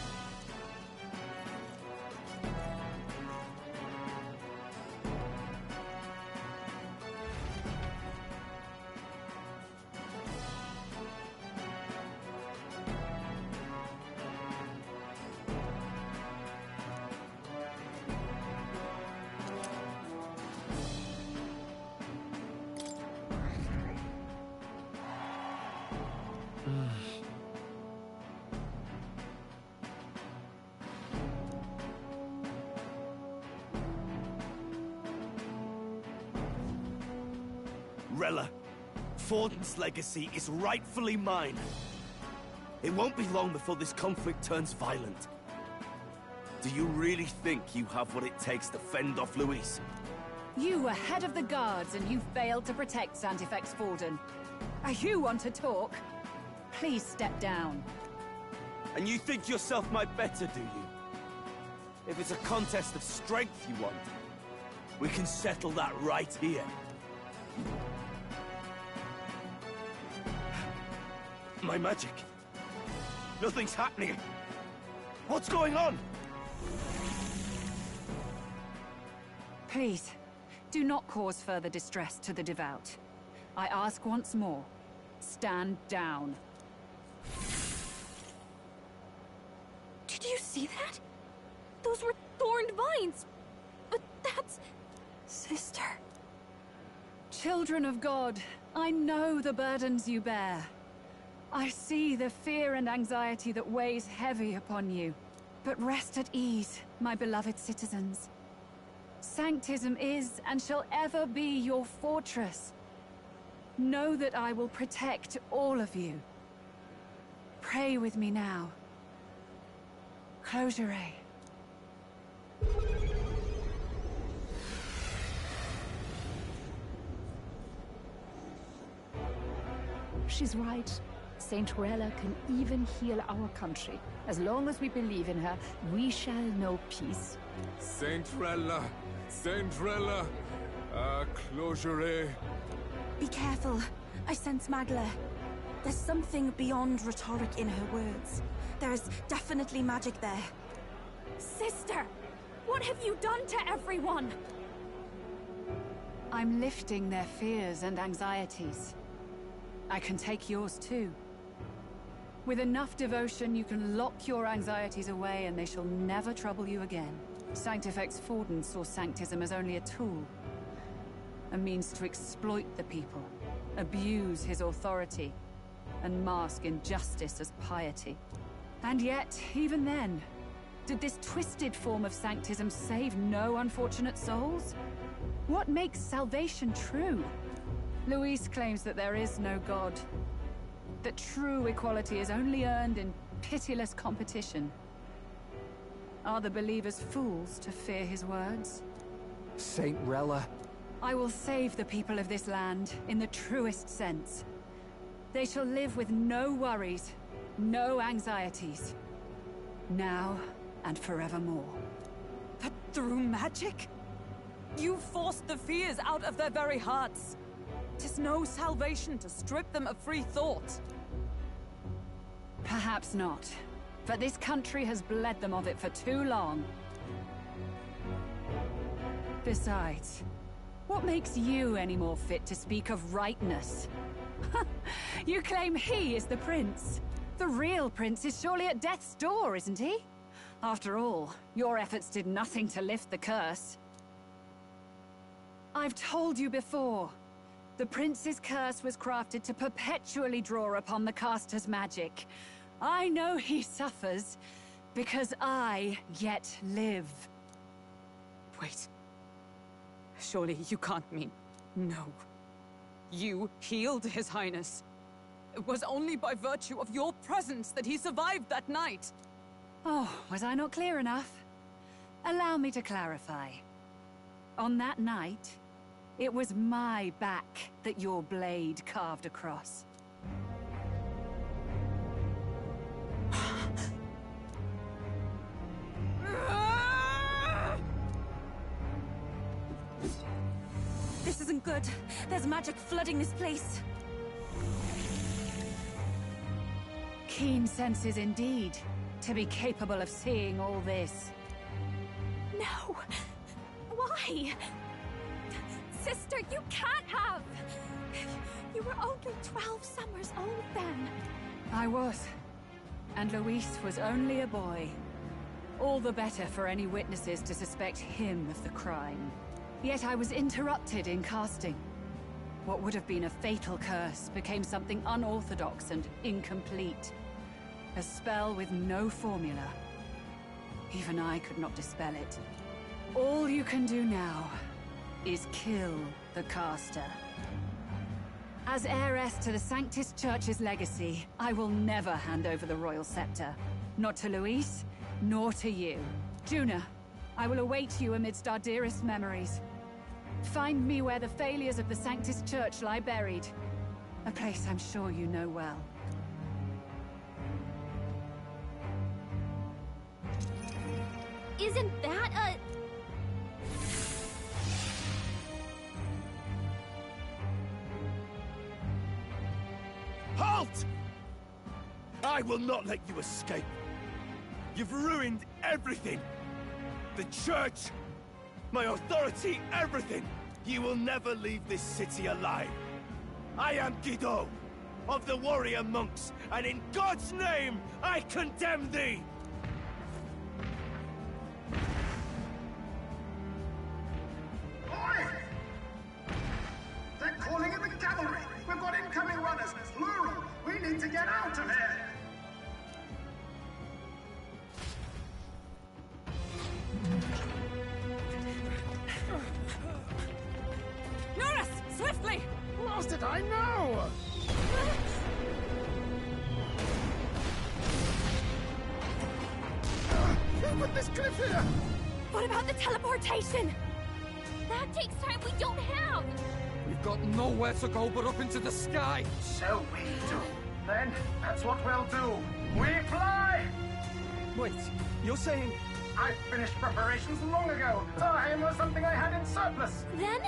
Rella, Forden's legacy is rightfully mine. It won't be long before this conflict turns violent. Do you really think you have what it takes to fend off Luis? You were head of the guards and you failed to protect Santifex Forden. You want to talk? Please step down. And you think yourself my better, do you? If it's a contest of strength you want, we can settle that right here. My magic. Nothing's happening. What's going on? Please, Do not cause further distress to the devout. I ask once more, stand down. Did you see that? Those were thorned vines. But that's... Sister. Children of God, I know the burdens you bear. I see the fear and anxiety that weighs heavy upon you. But rest at ease, my beloved citizens. Sanctism is and shall ever be your fortress. Know that I will protect all of you. Pray with me now. Close your eyes. She's right. Saint Rella can even heal our country. As long as we believe in her, we shall know peace. Saint Rella! Saint Rella! Closure. Be careful. I sense Magla. There's something beyond rhetoric in her words. There's definitely magic there. Sister! What have you done to everyone? I'm lifting their fears and anxieties. I can take yours too. With enough devotion, you can lock your anxieties away and they shall never trouble you again. Sanctifex Forden saw Sanctism as only a tool. A means to exploit the people, abuse his authority, and mask injustice as piety. And yet, even then, did this twisted form of Sanctism save no unfortunate souls? What makes salvation true? Luis claims that there is no God. That true equality is only earned in pitiless competition. Are the believers fools to fear his words? Saint Rella. I will save the people of this land in the truest sense. They shall live with no worries, no anxieties. Now and forevermore. But through magic? You forced the fears out of their very hearts. 'Tis no salvation to strip them of free thought. Perhaps not. But this country has bled them of it for too long. Besides, what makes you any more fit to speak of rightness? You claim he is the prince. The real prince is surely at death's door, isn't he? After all, your efforts did nothing to lift the curse. I've told you before. The prince's curse was crafted to perpetually draw upon the caster's magic. I know he suffers, because I yet live. Wait. Surely you can't mean... No. You healed His Highness. It was only by virtue of your presence that he survived that night. Oh, was I not clear enough? Allow me to clarify. On that night, it was my back that your blade carved across. This isn't good. There's magic flooding this place. Keen senses indeed, to be capable of seeing all this. No! Why? Sister, you can't have! You were only 12 summers old then. I was. And Luis was only a boy. All the better for any witnesses to suspect him of the crime. Yet I was interrupted in casting. What would have been a fatal curse became something unorthodox and incomplete. A spell with no formula. Even I could not dispel it. All you can do now is kill the caster. As heiress to the Sanctis Church's legacy, I will never hand over the royal scepter. Not to Luis, nor to you. Juna, I will await you amidst our dearest memories. Find me where the failures of the Sanctis Church lie buried. A place I'm sure you know well. Isn't that a... Halt! I will not let you escape. You've ruined everything. The church, my authority, everything. You will never leave this city alive. I am Guido, of the warrior monks, and in God's name, I condemn thee! Oi! They're calling in the cavalry! We've got incoming runners, plural! We need to get out of here! Norris! Swiftly! What did I know? Who put this cliff here? What about the teleportation? That takes time we don't have! We've got nowhere to go but up into the sky! So we do. Then, that's what we'll do. We fly! Wait, you're saying... I finished preparations long ago. Time was something I had in surplus. Then?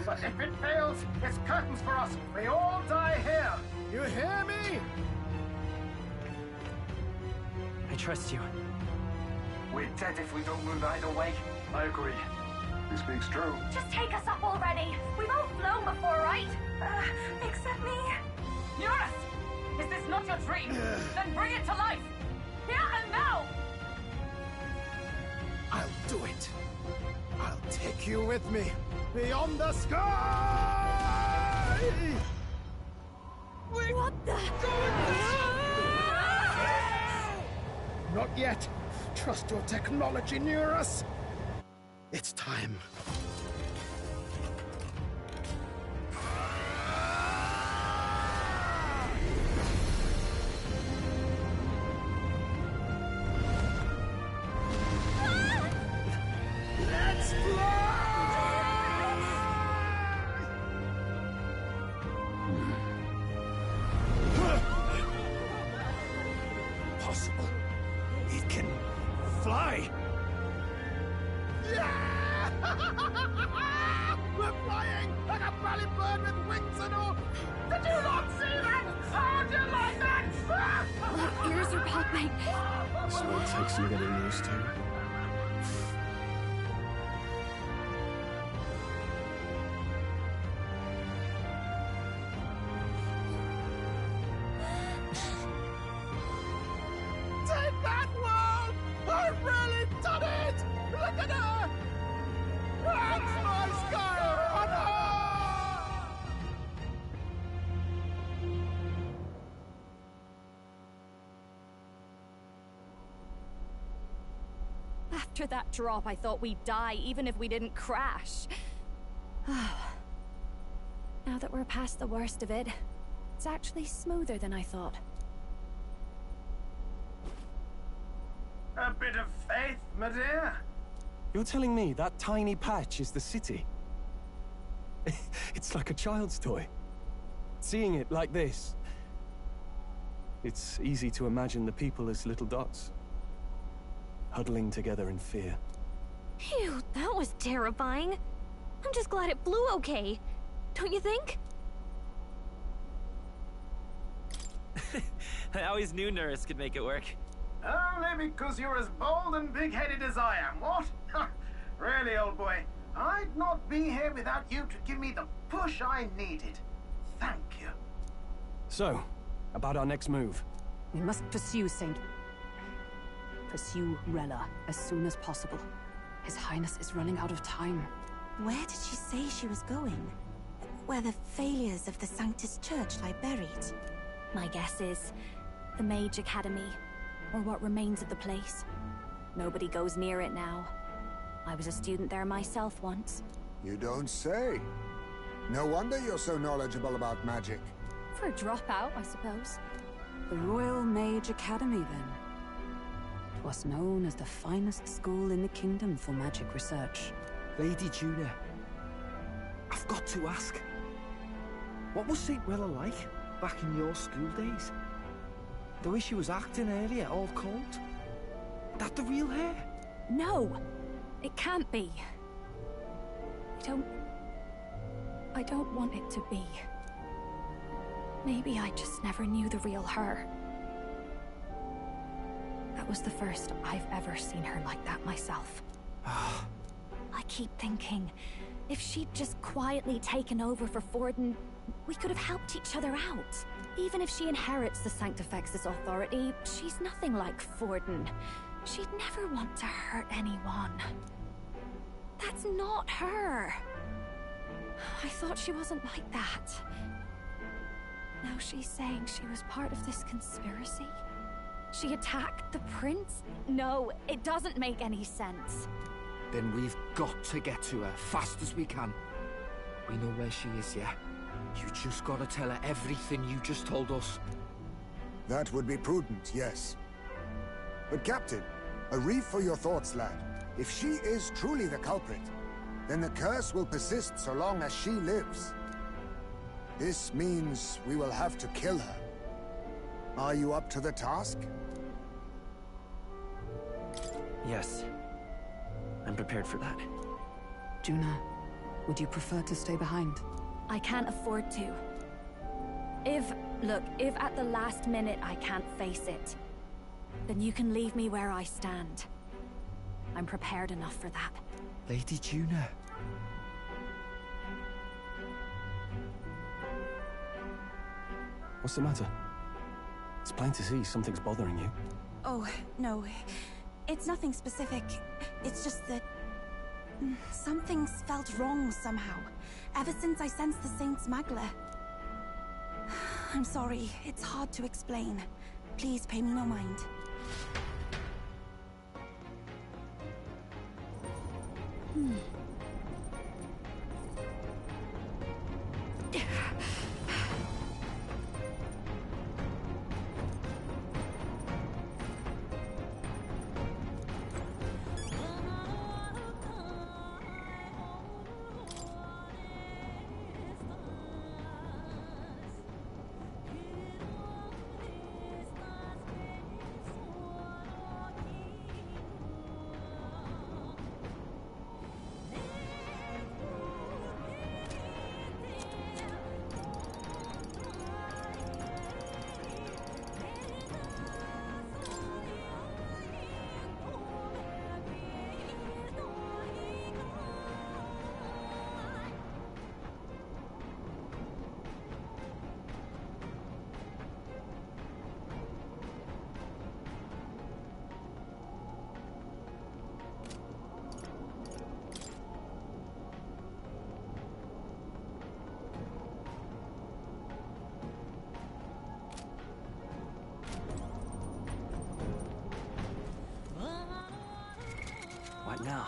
But if it fails, it's curtains for us. We all die here. You hear me? I trust you. We're dead if we don't move either way. I agree. He speaks true. Just take us up already. We've all flown before, right? Except me. Eurus! Is this not your dream? Then bring it to life! Here and now! I'll do it. I'll take you with me. Beyond the sky! What the? Not yet. Trust your technology, Neurus. It's time. Let's Possible. It can fly. Yeah! We're flying like a bally bird with wings and all. Did you not see that? How do you like that? My ears are popping. So it takes some getting used to. Take that, world! I've really done it! Look at her! That's my sky runner! After that drop, I thought we'd die, even if we didn't crash. Now that we're past the worst of it, it's actually smoother than I thought. A bit of faith, my dear. You're telling me that tiny patch is the city? It's like a child's toy. Seeing it like this, it's easy to imagine the people as little dots, huddling together in fear. Phew, that was terrifying. I'm just glad it flew okay. Don't you think? I always knew Nurse could make it work. Only because you're as bold and big-headed as I am, what? Really, old boy, I'd not be here without you to give me the push I needed. Thank you. So, about our next move. We must pursue Rella as soon as possible. His Highness is running out of time. Where did she say she was going? Where the failures of the Sanctus Church lie buried? My guess is the Mage Academy, or what remains of the place. Nobody goes near it now. I was a student there myself once. You don't say. No wonder you're so knowledgeable about magic. For a dropout, I suppose. The Royal Mage Academy, then. It was known as the finest school in the kingdom for magic research. Lady Juna, I've got to ask. What was St. Rella like back in your school days? The way she was acting earlier, all cold? That the real hair? No! It can't be. I don't want it to be. Maybe I just never knew the real her. That was the first I've ever seen her like that myself. I keep thinking, If she'd just quietly taken over for Forden, we could have helped each other out. Even if she inherits the Sanctifex's authority, she's nothing like Forden. She'd never want to hurt anyone. That's not her. I thought she wasn't like that. Now she's saying she was part of this conspiracy? She attacked the prince? No, it doesn't make any sense. Then we've got to get to her fast as we can. We know where she is, yeah? You just gotta tell her everything you just told us. That would be prudent, yes. But Captain, a reef for your thoughts, lad. If she is truly the culprit, then the curse will persist so long as she lives. This means we will have to kill her. Are you up to the task? Yes. I'm prepared for that. Juna, would you prefer to stay behind? I can't afford to. If at the last minute I can't face it, then you can leave me where I stand. I'm prepared enough for that. Lady Juna. What's the matter? It's plain to see something's bothering you. Oh, no. It's nothing specific. It's just that... something's felt wrong somehow. Ever since I sensed the Saint smuggler. I'm sorry, it's hard to explain. Please pay me no mind. What now?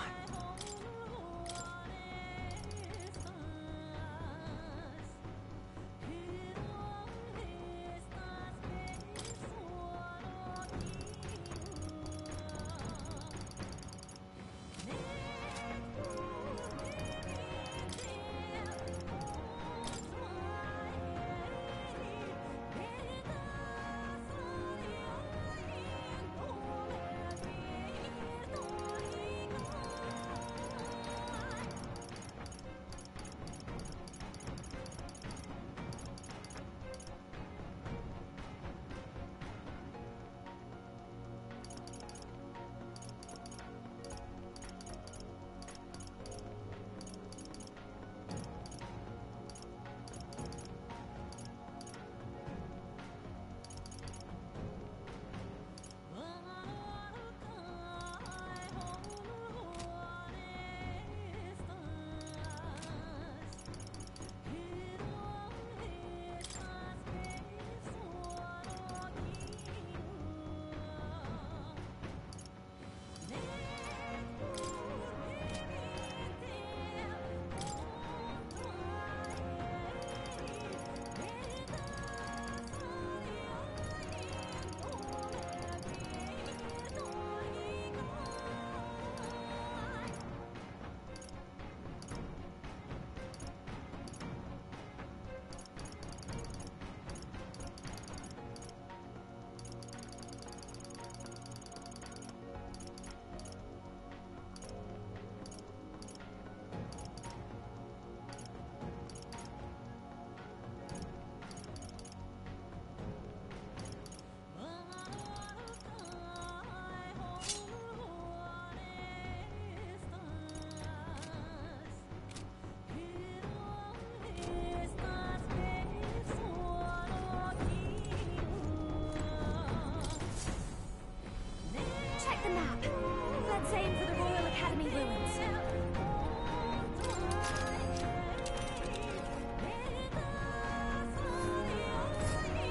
Let's aim for the Royal Academy ruins.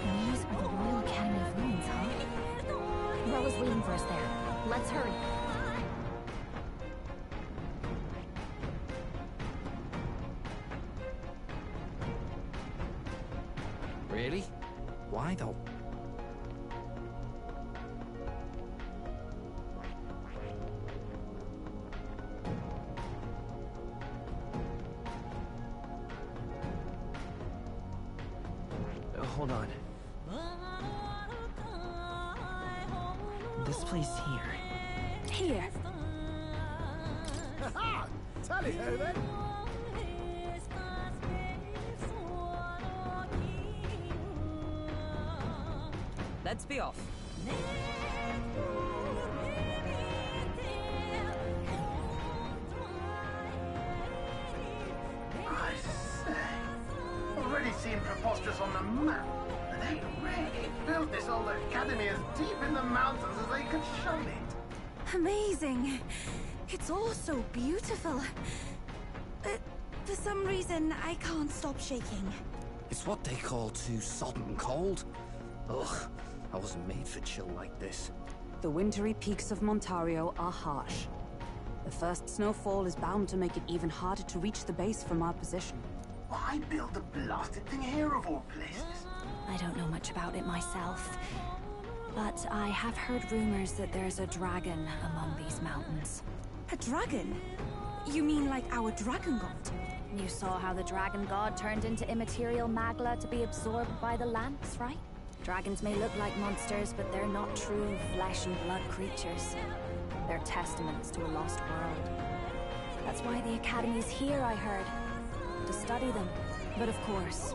These are the Royal Academy ruins, huh? Rella's waiting for us there. Let's hurry. Really? Why though? Hold on. This place here. Here. Ha! Tally ho then! Let's be off. I say, already seem preposterous on the map. They really built this old academy as deep in the mountains as they could show it. Amazing. It's all so beautiful. But for some reason, I can't stop shaking. It's what they call too sodden cold. Ugh, I wasn't made for chill like this. The wintry peaks of Montario are harsh. The first snowfall is bound to make it even harder to reach the base from our position. Why build the blasted thing here of all places? I don't know much about it myself, but I have heard rumors that there's a dragon among these mountains. A dragon? You mean like our dragon god? You saw how the dragon god turned into immaterial magla to be absorbed by the lance, right? Dragons may look like monsters, but they're not true flesh and blood creatures. They're testaments to a lost world. That's why the Academy's here, I heard. To study them. But of course,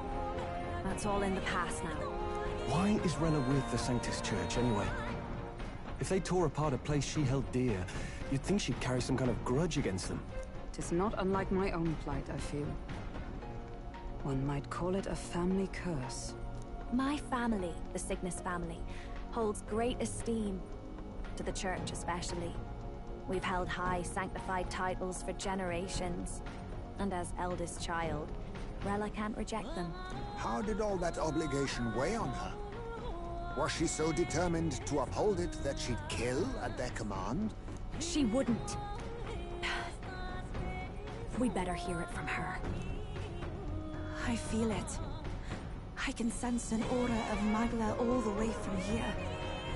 that's all in the past now. Why is Rella with the Sanctus Church, anyway? If they tore apart a place she held dear, you'd think she'd carry some kind of grudge against them. Tis not unlike my own plight, I feel. One might call it a family curse. My family, the Cygnus family, holds great esteem, to the Church especially. We've held high sanctified titles for generations, and as eldest child, Rella can't reject them. How did all that obligation weigh on her? Was she so determined to uphold it that she'd kill at their command? She wouldn't. We'd better hear it from her. I feel it. I can sense an aura of Magla all the way from here.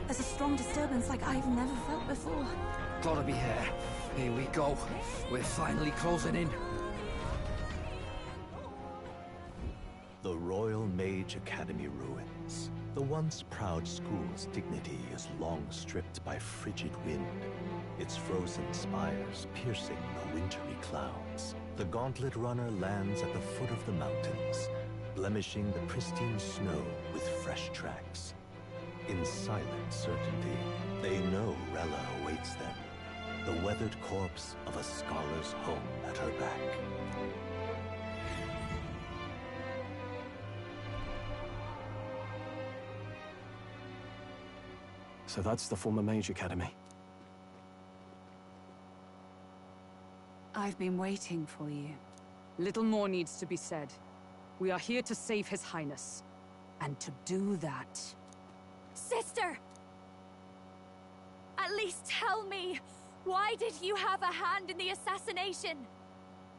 There's a strong disturbance like I've never felt before. Gotta be here. Here we go. We're finally closing in. The Royal Mage Academy ruins. The once proud school's dignity is long stripped by frigid wind, its frozen spires piercing the wintry clouds. The Gauntlet Runner lands at the foot of the mountains, blemishing the pristine snow with fresh tracks. In silent certainty, they know Rella awaits them, the weathered corpse of a scholar's home at her back. So that's the former Mage Academy. I've been waiting for you. Little more needs to be said. We are here to save His Highness. And to do that... Sister! At least tell me, why did you have a hand in the assassination?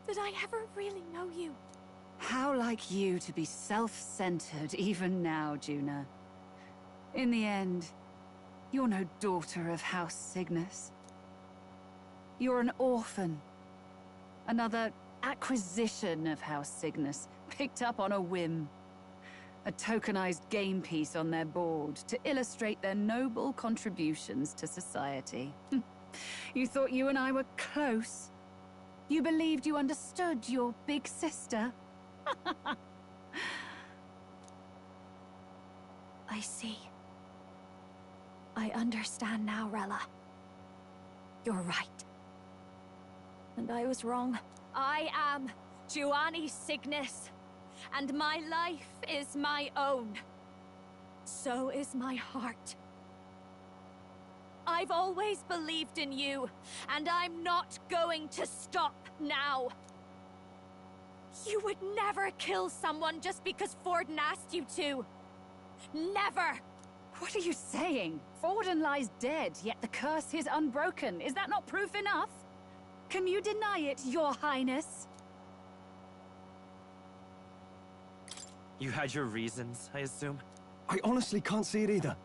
Did I ever really know you? How like you to be self-centered even now, Juna. In the end, you're no daughter of House Cygnus. You're an orphan. Another acquisition of House Cygnus, picked up on a whim. A tokenized game piece on their board to illustrate their noble contributions to society. You thought you and I were close? You believed you understood your big sister? I see. I understand now, Rella. You're right. And I was wrong. I am Giovanni Cygnus, and my life is my own. So is my heart. I've always believed in you, and I'm not going to stop now. You would never kill someone just because Forden asked you to. Never! What are you saying? Forden lies dead, yet the curse is unbroken. Is that not proof enough? Can you deny it, Your Highness? You had your reasons, I assume? I honestly can't see it either.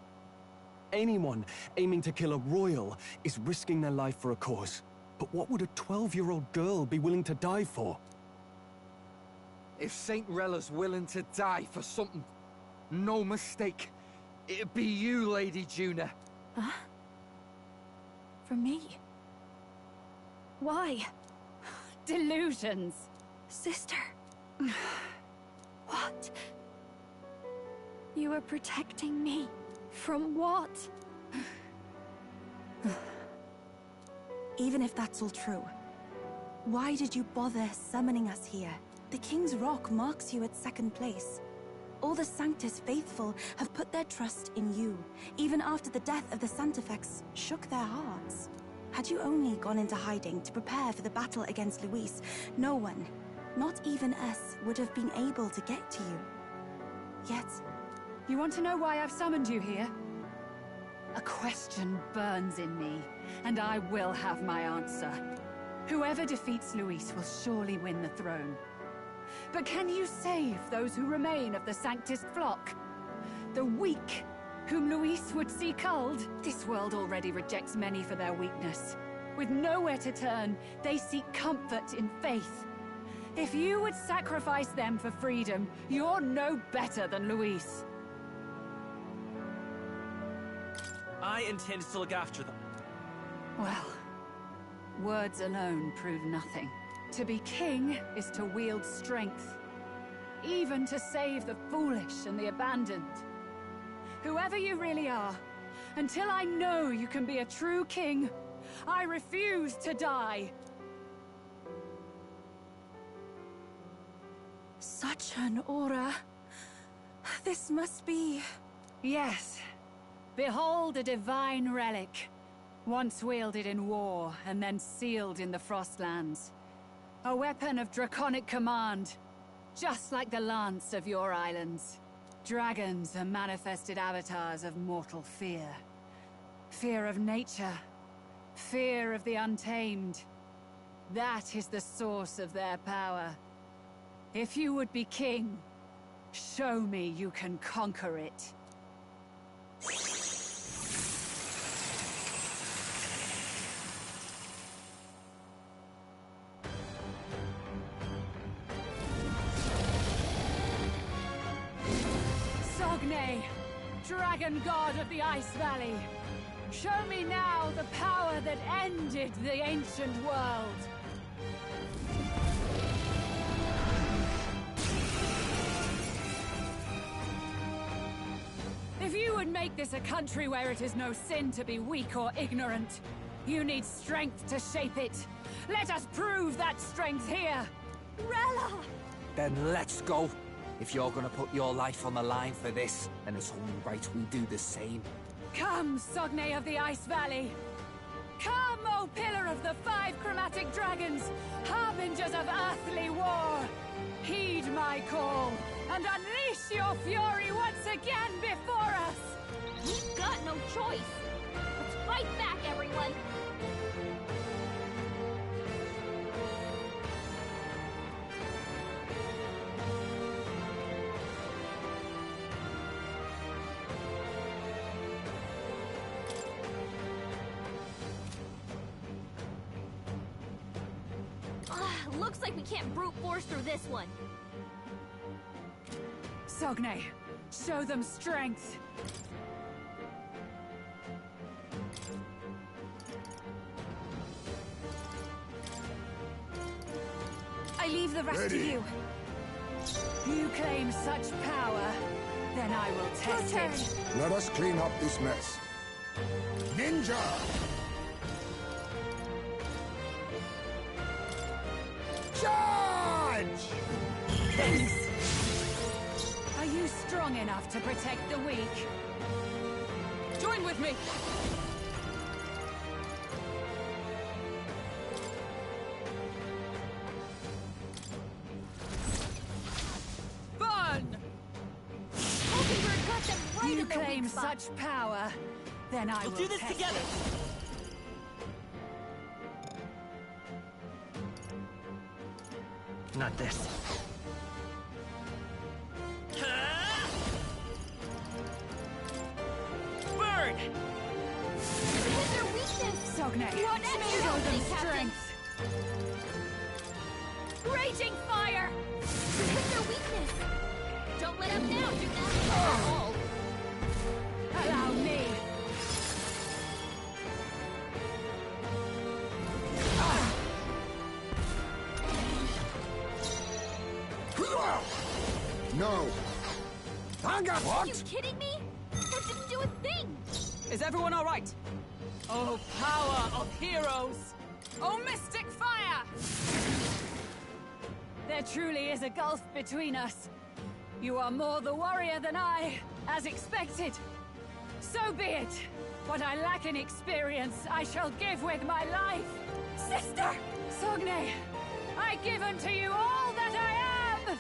Anyone aiming to kill a royal is risking their life for a cause. But what would a 12-year-old girl be willing to die for? If Saint Rella's willing to die for something, no mistake, it'd be you, Lady Juna. Huh? For me? Why? Delusions. Sister. What? You are protecting me from what? Even if that's all true, why did you bother summoning us here? The King's Rock marks you at second place. All the Sanctus faithful have put their trust in you, even after the death of the Santafex shook their hearts. Had you only gone into hiding to prepare for the battle against Luis, no one, not even us, would have been able to get to you. Yet... You want to know why I've summoned you here? A question burns in me, and I will have my answer. Whoever defeats Luis will surely win the throne. But can you save those who remain of the Sanctus flock? The weak, whom Luis would see culled? This world already rejects many for their weakness. With nowhere to turn, they seek comfort in faith. If you would sacrifice them for freedom, you're no better than Luis. I intend to look after them. Well, words alone prove nothing. To be king is to wield strength, even to save the foolish and the abandoned. Whoever you really are, until I know you can be a true king, I refuse to die. Such an aura. This must be... Yes. Behold a divine relic. Once wielded in war, and then sealed in the Frostlands. A weapon of draconic command, just like the lance of your islands. Dragons are manifested avatars of mortal fear. Fear of nature. Fear of the untamed. That is the source of their power. If you would be king, show me you can conquer it. Sogne, dragon god of the Ice Valley. Show me now the power that ended the ancient world. If you would make this a country where it is no sin to be weak or ignorant, you need strength to shape it. Let us prove that strength here. Rella! Then let's go. If you're gonna put your life on the line for this, then it's only right we do the same. Come, Sogne of the Ice Valley. Come, O Pillar of the 5 Chromatic Dragons, harbingers of earthly war. Heed my call, and unleash your fury once again before us! We've got no choice! Let's fight back, everyone! Looks like we can't brute force through this one. Sogne, show them strength. I leave the rest to you. You claim such power, then I will test it. Let us clean up this mess. Ninja! Charge! Are you strong enough to protect the weak? Join with me! claim such power, then I will We'll do this test together! it. Not this. Burn! Hit their weakness! Sogne, show them strength! Raging fire! Hit their weakness! Don't let up now, Juna! Allow me! No! Hang up! Are you kidding me? That didn't do a thing! Is everyone all right? Oh, power of heroes! Oh, mystic fire! There truly is a gulf between us. You are more the warrior than I, as expected. So be it. What I lack in experience, I shall give with my life. Sister! Sogne, I give unto you all that I am!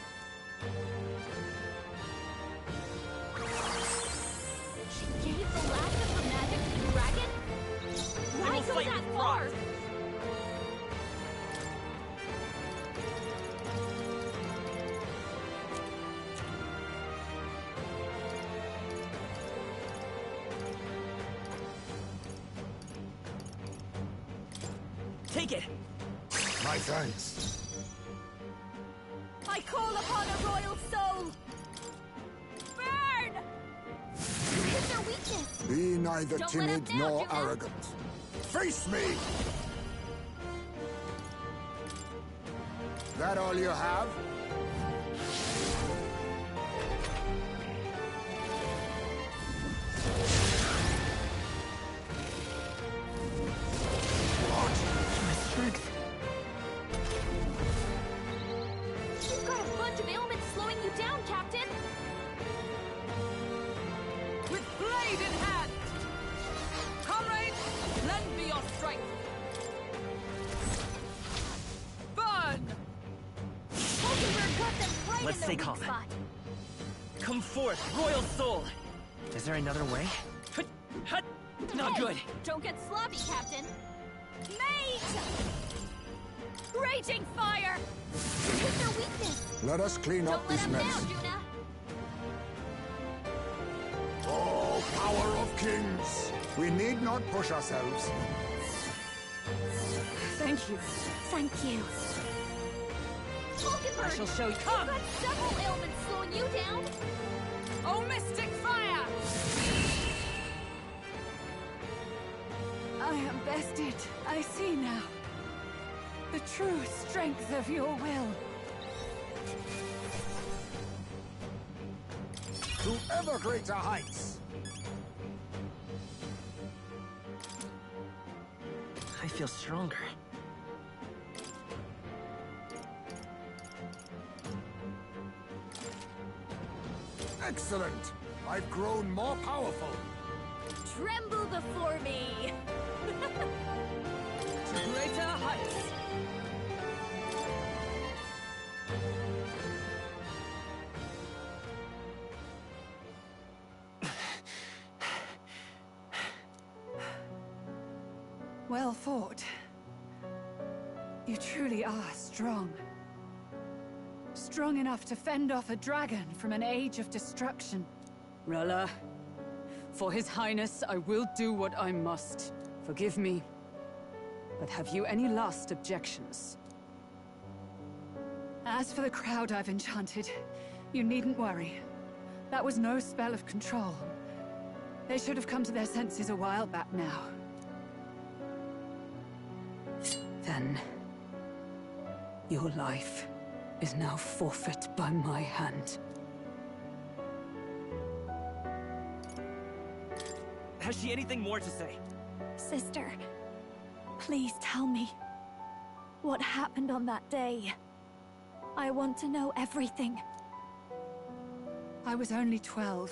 She gave the last of her magic to the dragon? Why go that far? Take it! My thanks. I call upon a royal soul! Burn! Hit their weakness! Be neither Don't let timid up now, nor Juna. arrogant. Face me! That all you have? You've got a bunch of ailments slowing you down, Captain! With blade in hand! Comrades, lend me your strength! Burn! Hulkenberg got them right Let's in stay the calm. weak spot. Come forth, royal soul! Is there another way? Not Hey, good! Don't get sloppy, Captain! Mate! Raging fire! Hit their weakness! Let us clean up Don't let this up now, mess. Juna! Oh, power of kings! We need not push ourselves. Thank you. Thank you. Hulkenberg! I shall show you. You've got several ailments slowing you down! Oh, mystic fire! I am bested. I see now. The true strength of your will. To ever greater heights! I feel stronger. Excellent! I've grown more powerful. Tremble before me! To greater heights! Well fought. You truly are strong. Strong enough to fend off a dragon from an age of destruction. Rella, for His Highness, I will do what I must. Forgive me. But have you any last objections? As for the crowd I've enchanted, you needn't worry. That was no spell of control. They should have come to their senses a while back now. Then, your life is now forfeit by my hand. Has she anything more to say? Sister, please tell me. What happened on that day? I want to know everything. I was only 12.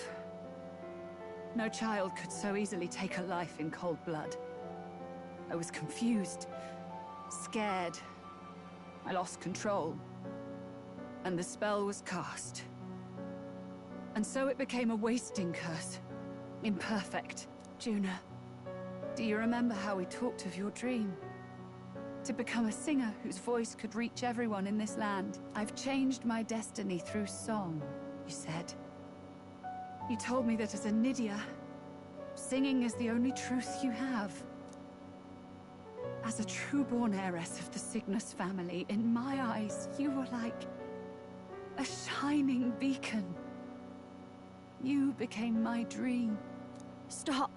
No child could so easily take a life in cold blood. I was confused, scared. I lost control. And the spell was cast. And so it became a wasting curse. imperfect. Juna, do you remember how we talked of your dream? To become a singer whose voice could reach everyone in this land. I've changed my destiny through song, you said. You told me that as a Nydia, singing is the only truth you have. As a true-born heiress of the Cygnus family, in my eyes, you were like a shining beacon. You became my dream. Stop.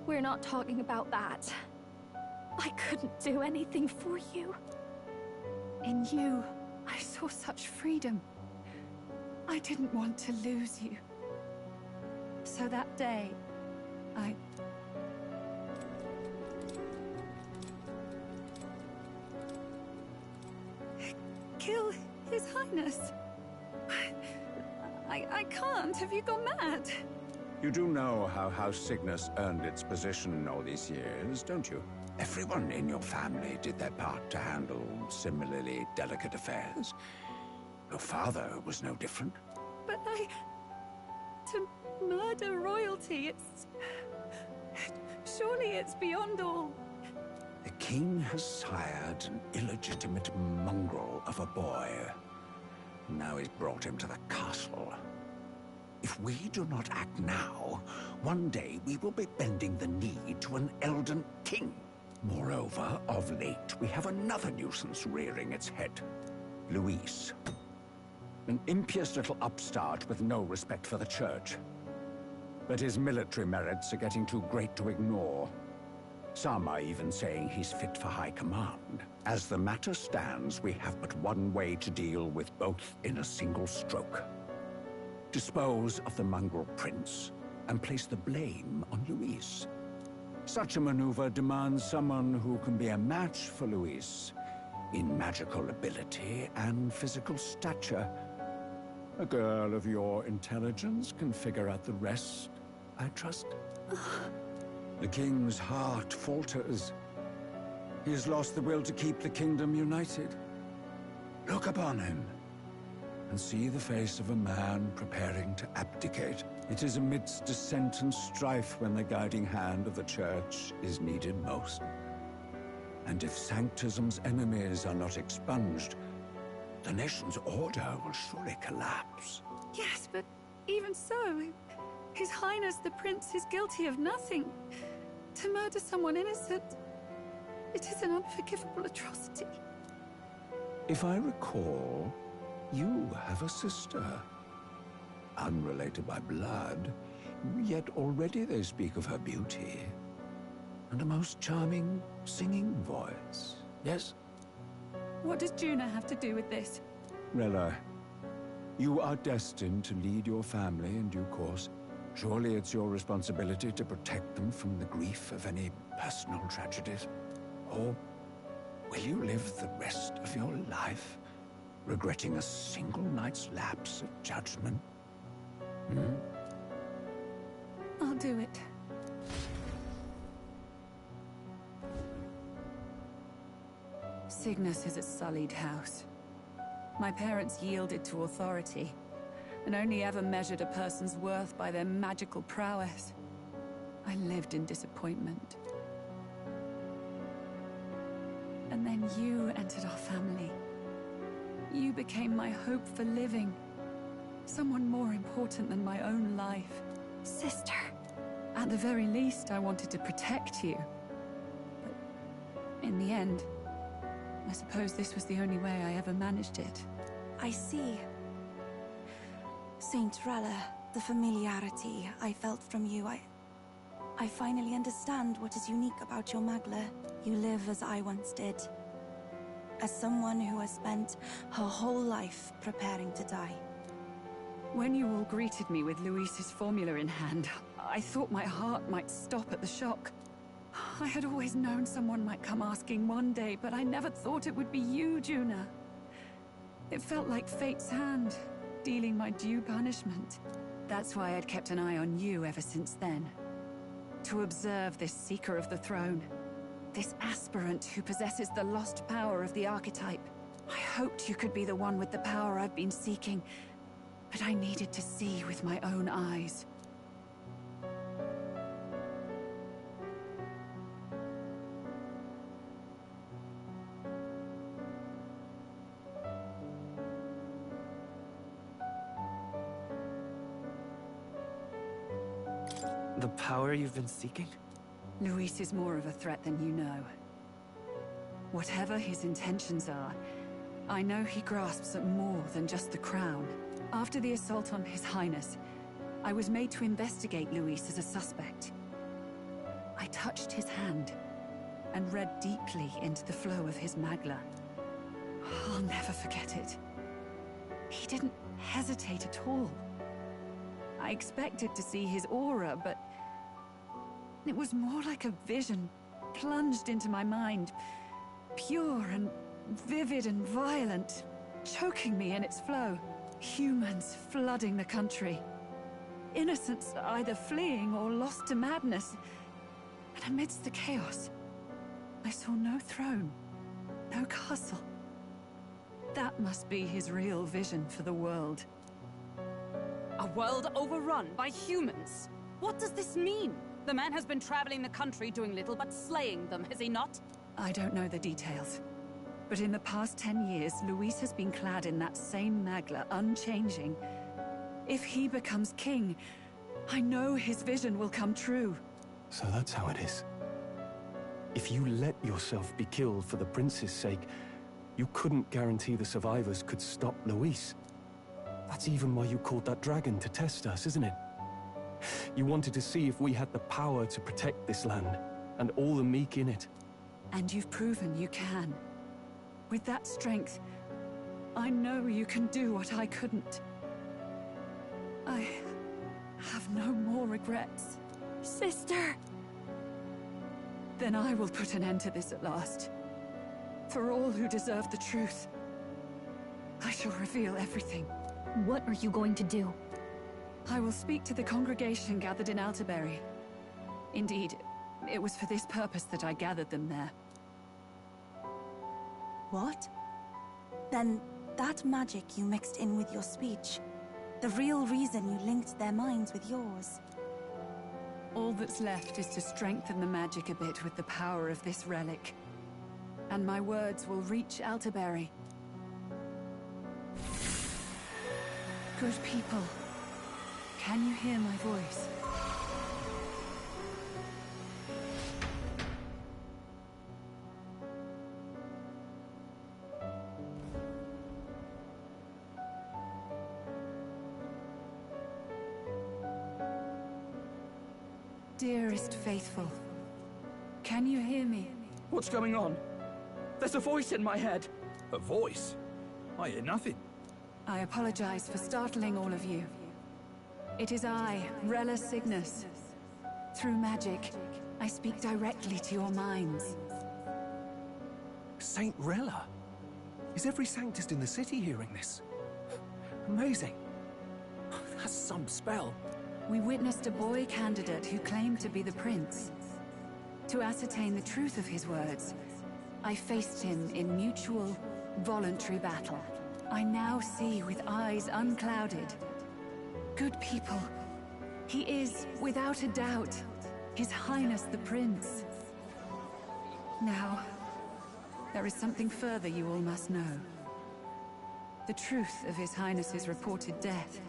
We're not talking about that. I couldn't do anything for you. In you, I saw such freedom. I didn't want to lose you. So that day, I... kill His Highness. I can't. Have you gone mad? You do know how House Cygnus earned its position all these years, don't you? Everyone in your family did their part to handle similarly delicate affairs. Your father was no different. But to murder royalty, surely it's beyond all. The king has sired an illegitimate mongrel of a boy. Now he's brought him to the castle. If we do not act now, one day we will be bending the knee to an Elden king. Moreover, of late, we have another nuisance rearing its head. Luis. An impious little upstart with no respect for the church. But his military merits are getting too great to ignore. Some are even saying he's fit for high command. As the matter stands, we have but one way to deal with both in a single stroke. Dispose of the mongrel prince, and place the blame on Luis. Such a maneuver demands someone who can be a match for Luis in magical ability and physical stature. A girl of your intelligence can figure out the rest, I trust. The king's heart falters. He has lost the will to keep the kingdom united. Look upon him, and see the face of a man preparing to abdicate. It is amidst dissent and strife when the guiding hand of the church is needed most. And if Sanctism's enemies are not expunged, the nation's order will surely collapse. Yes, but even so, His Highness the Prince is guilty of nothing. To murder someone innocent, it is an unforgivable atrocity. If I recall, you have a sister. Unrelated by blood, yet already they speak of her beauty. And a most charming singing voice. Yes? What does Juna have to do with this? Rella, you are destined to lead your family in due course. Surely it's your responsibility to protect them from the grief of any personal tragedies. Or will you live the rest of your life regretting a single night's lapse of judgment? I'll do it. Cygnus is a sullied house. My parents yielded to authority, and only ever measured a person's worth by their magical prowess. I lived in disappointment. And then you entered our family. You became my hope for living. Someone more important than my own life. Sister. At the very least, I wanted to protect you. But in the end, I suppose this was the only way I ever managed it. I see. Saint Rella, the familiarity I felt from you, I finally understand what is unique about your Magla. You live as I once did. As someone who has spent her whole life preparing to die. When you all greeted me with Luis's formula in hand, I thought my heart might stop at the shock. I had always known someone might come asking one day, but I never thought it would be you, Juna. It felt like fate's hand, dealing my due punishment. That's why I'd kept an eye on you ever since then. To observe this seeker of the throne. This aspirant who possesses the lost power of the archetype. I hoped you could be the one with the power I've been seeking, but I needed to see with my own eyes. The power you've been seeking? Luis is more of a threat than you know. Whatever his intentions are, I know he grasps at more than just the crown. After the assault on His Highness, I was made to investigate Luis as a suspect. I touched his hand and read deeply into the flow of his magla. I'll never forget it. He didn't hesitate at all. I expected to see his aura, but it was more like a vision plunged into my mind, pure and vivid and violent, choking me in its flow. Humans flooding the country. Innocents either fleeing or lost to madness. And amidst the chaos, I saw no throne, no castle. That must be his real vision for the world. A world overrun by humans? What does this mean? The man has been traveling the country doing little but slaying them, has he not? I don't know the details. But in the past 10 years, Luis has been clad in that same magla, unchanging. If he becomes king, I know his vision will come true. So that's how it is. If you let yourself be killed for the prince's sake, you couldn't guarantee the survivors could stop Luis. That's even why you called that dragon to test us, isn't it? You wanted to see if we had the power to protect this land, and all the meek in it. And you've proven you can. With that strength, I know you can do what I couldn't. I have no more regrets. Sister! Then I will put an end to this at last. For all who deserve the truth, I shall reveal everything. What are you going to do? I will speak to the congregation gathered in Altaberry. Indeed, it was for this purpose that I gathered them there. What? Then that magic you mixed in with your speech, the real reason you linked their minds with yours. All that's left is to strengthen the magic a bit with the power of this relic. And my words will reach Altaberry. Good people, can you hear my voice? Dearest faithful, can you hear me? What's going on? There's a voice in my head. A voice? I hear nothing. I apologize for startling all of you. It is I, Rella Cygnus. Through magic, I speak directly to your minds. Saint Rella? Is every Sanctist in the city hearing this? Amazing. That's some spell. We witnessed a boy candidate who claimed to be the prince. To ascertain the truth of his words, I faced him in mutual, voluntary battle. I now see with eyes unclouded. Good people, he is, without a doubt, His Highness the Prince. Now, there is something further you all must know. The truth of His Highness's reported death,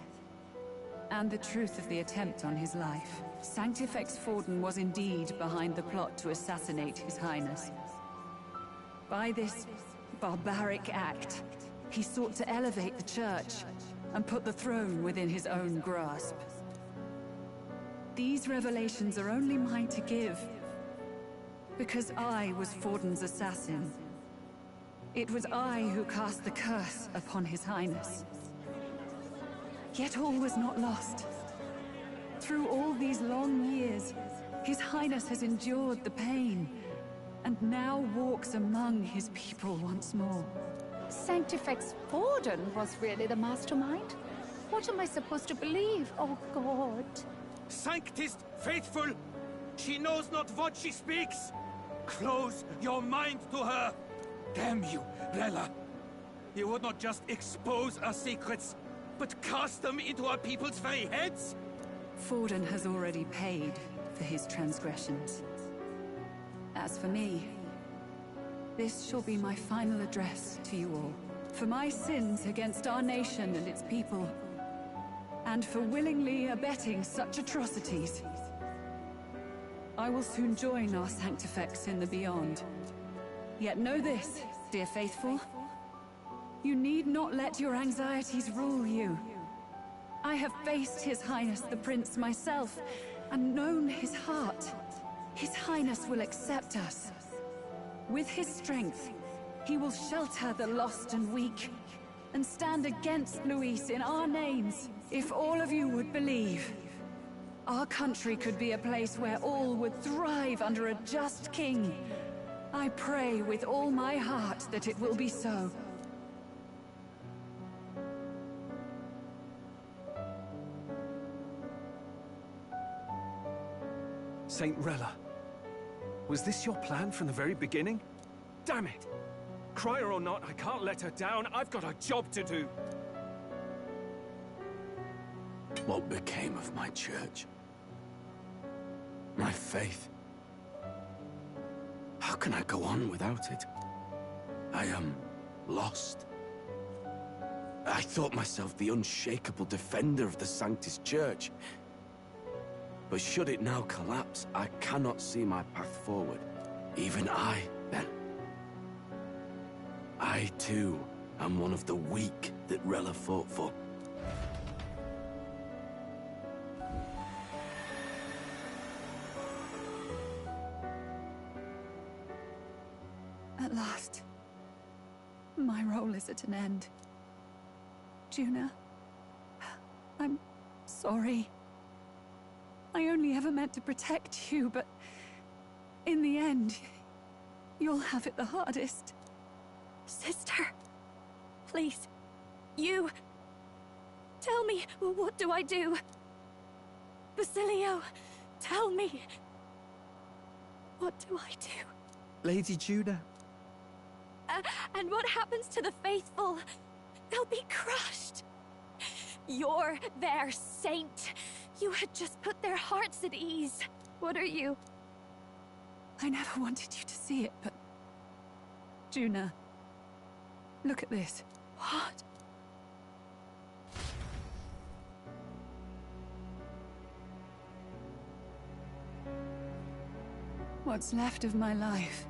and the truth of the attempt on his life. Sanctifex Forden was indeed behind the plot to assassinate His Highness. By this barbaric act, he sought to elevate the Church and put the throne within his own grasp. These revelations are only mine to give, because I was Forden's assassin. It was I who cast the curse upon His Highness. Yet all was not lost. Through all these long years, His Highness has endured the pain, and now walks among his people once more. Sanctifex Forden was really the mastermind? What am I supposed to believe? Oh, God. Sanctist faithful! She knows not what she speaks! Close your mind to her! Damn you, Rella! You would not just expose our secrets, but cast them into our people's very heads? Forden has already paid for his transgressions. As for me, this shall be my final address to you all. For my sins against our nation and its people, and for willingly abetting such atrocities, I will soon join our Sanctifex in the Beyond. Yet know this, dear faithful. You need not let your anxieties rule you. I have faced His Highness the Prince myself, and known his heart. His Highness will accept us. With his strength, he will shelter the lost and weak, and stand against Luis in our names. If all of you would believe, our country could be a place where all would thrive under a just king. I pray with all my heart that it will be so. Saint Rella, was this your plan from the very beginning? Damn it! Crier or not, I can't let her down. I've got a job to do. What became of my church? My faith? How can I go on without it? I am lost. I thought myself the unshakable defender of the Sanctus Church. But should it now collapse, I cannot see my path forward. Even I, then. I, too, am one of the weak that Rella fought for. At last, my role is at an end. Juna, I'm sorry. I only ever meant to protect you, but in the end, you'll have it the hardest. Sister, please, you... Tell me, what do I do? Basilio, tell me. What do I do? Lady Juna. And what happens to the faithful? They'll be crushed. You're their saint. You had just put their hearts at ease. What are you? I never wanted you to see it, but... Juna, look at this. What? What's left of my life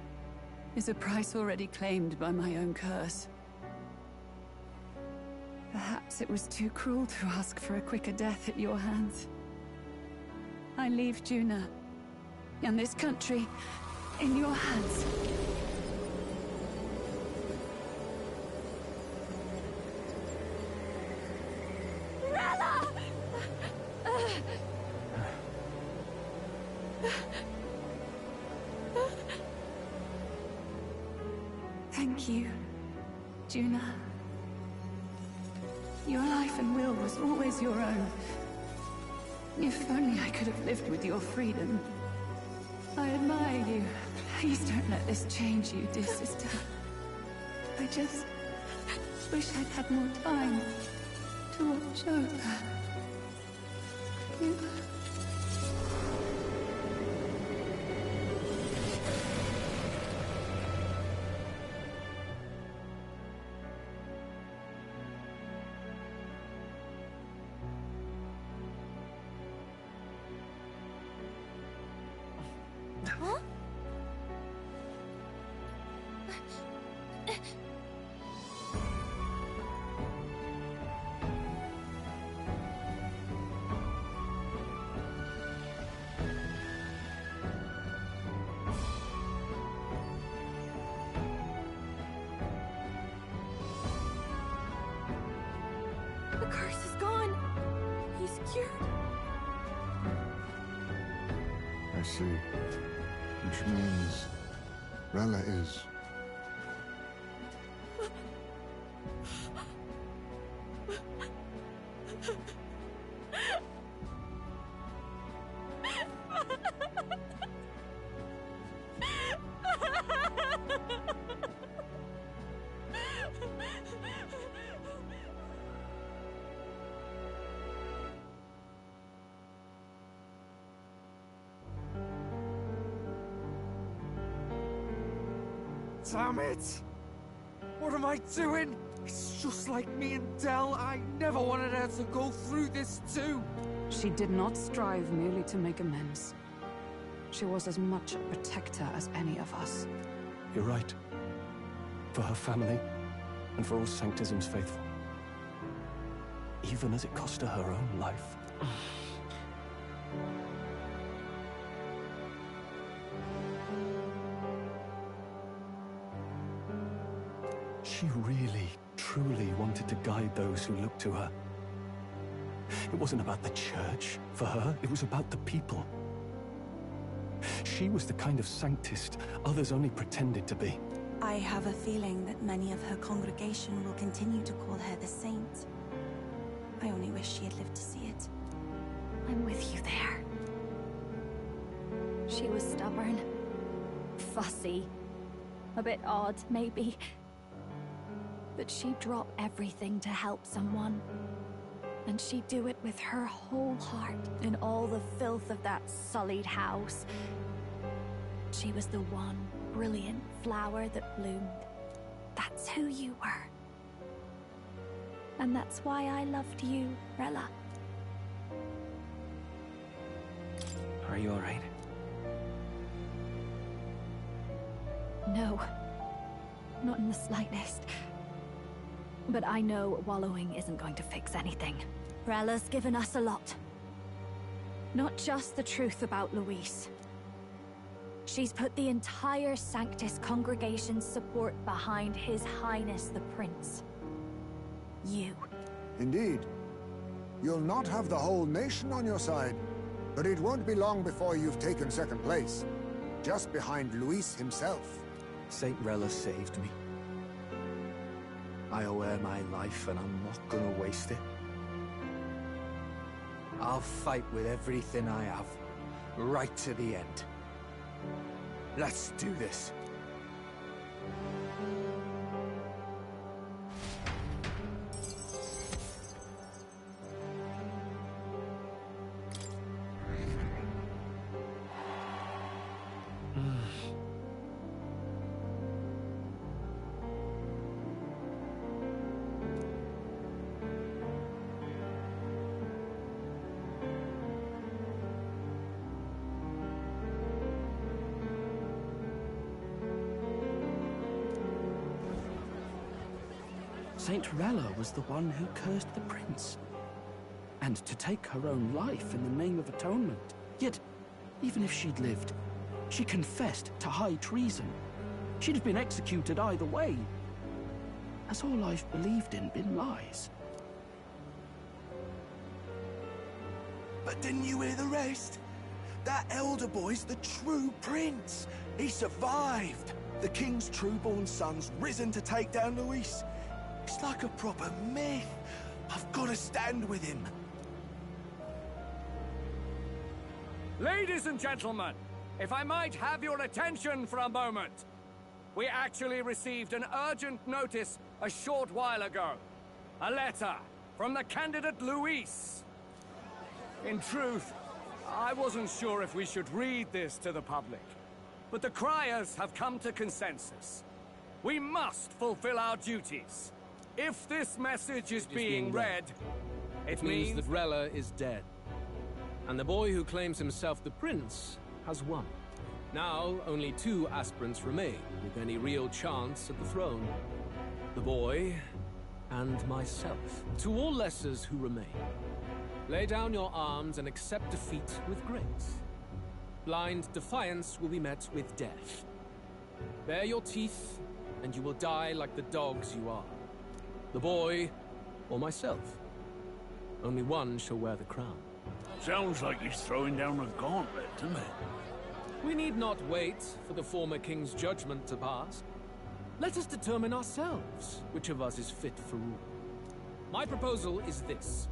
is a price already claimed by my own curse. Perhaps it was too cruel to ask for a quicker death at your hands. I leave Juna and this country in your hands. Rella! Thank you, Juna. Your life and will was always your own. If only I could have lived with your freedom. I admire you. Please don't let this change you, dear sister. I just wish I'd had more time to watch over you. Huh? The curse is gone. He's cured. I see. Which means Rella is... Damn it! What am I doing? It's just like me and Del. I never wanted her to go through this too. She did not strive merely to make amends. She was as much a protector as any of us. You're right. For her family, and for all Sanctism's faithful. Even as it cost her own life. She really, truly wanted to guide those who looked to her. It wasn't about the church, for her, it was about the people. She was the kind of Sanctist others only pretended to be. I have a feeling that many of her congregation will continue to call her the Saint. I only wish she had lived to see it. I'm with you there. She was stubborn, fussy, a bit odd, maybe. But she'd drop everything to help someone. And she'd do it with her whole heart. In all the filth of that sullied house, she was the one brilliant flower that bloomed. That's who you were. And that's why I loved you, Rella. Are you all right? No. Not in the slightest. But I know wallowing isn't going to fix anything. Rella's given us a lot. Not just the truth about Luis. She's put the entire Sanctus congregation's support behind His Highness the Prince. You. Indeed. You'll not have the whole nation on your side, but it won't be long before you've taken second place. Just behind Luis himself. Saint Rella saved me. I owe her my life, and I'm not gonna waste it. I'll fight with everything I have, right to the end. Let's do this. Saint Rella was the one who cursed the prince. And to take her own life in the name of atonement. Yet, even if she'd lived, she confessed to high treason. She'd have been executed either way. Has all I've believed in been lies? But didn't you hear the rest? That elder boy's the true prince. He survived. The king's true-born son's risen to take down Luis. It's like a proper myth. I've got to stand with him. Ladies and gentlemen, if I might have your attention for a moment. We actually received an urgent notice a short while ago. A letter from the candidate Luis. In truth, I wasn't sure if we should read this to the public, but the criers have come to consensus. We must fulfill our duties. If this message is being read, it means that Rella is dead. And the boy who claims himself the prince has won. Now, only 2 aspirants remain, with any real chance at the throne. The boy, and myself. To all lessers who remain, lay down your arms and accept defeat with grace. Blind defiance will be met with death. Bare your teeth, and you will die like the dogs you are. The boy, or myself. Only one shall wear the crown. Sounds like he's throwing down a gauntlet, doesn't it? We need not wait for the former king's judgment to pass. Let us determine ourselves which of us is fit for rule. My proposal is this.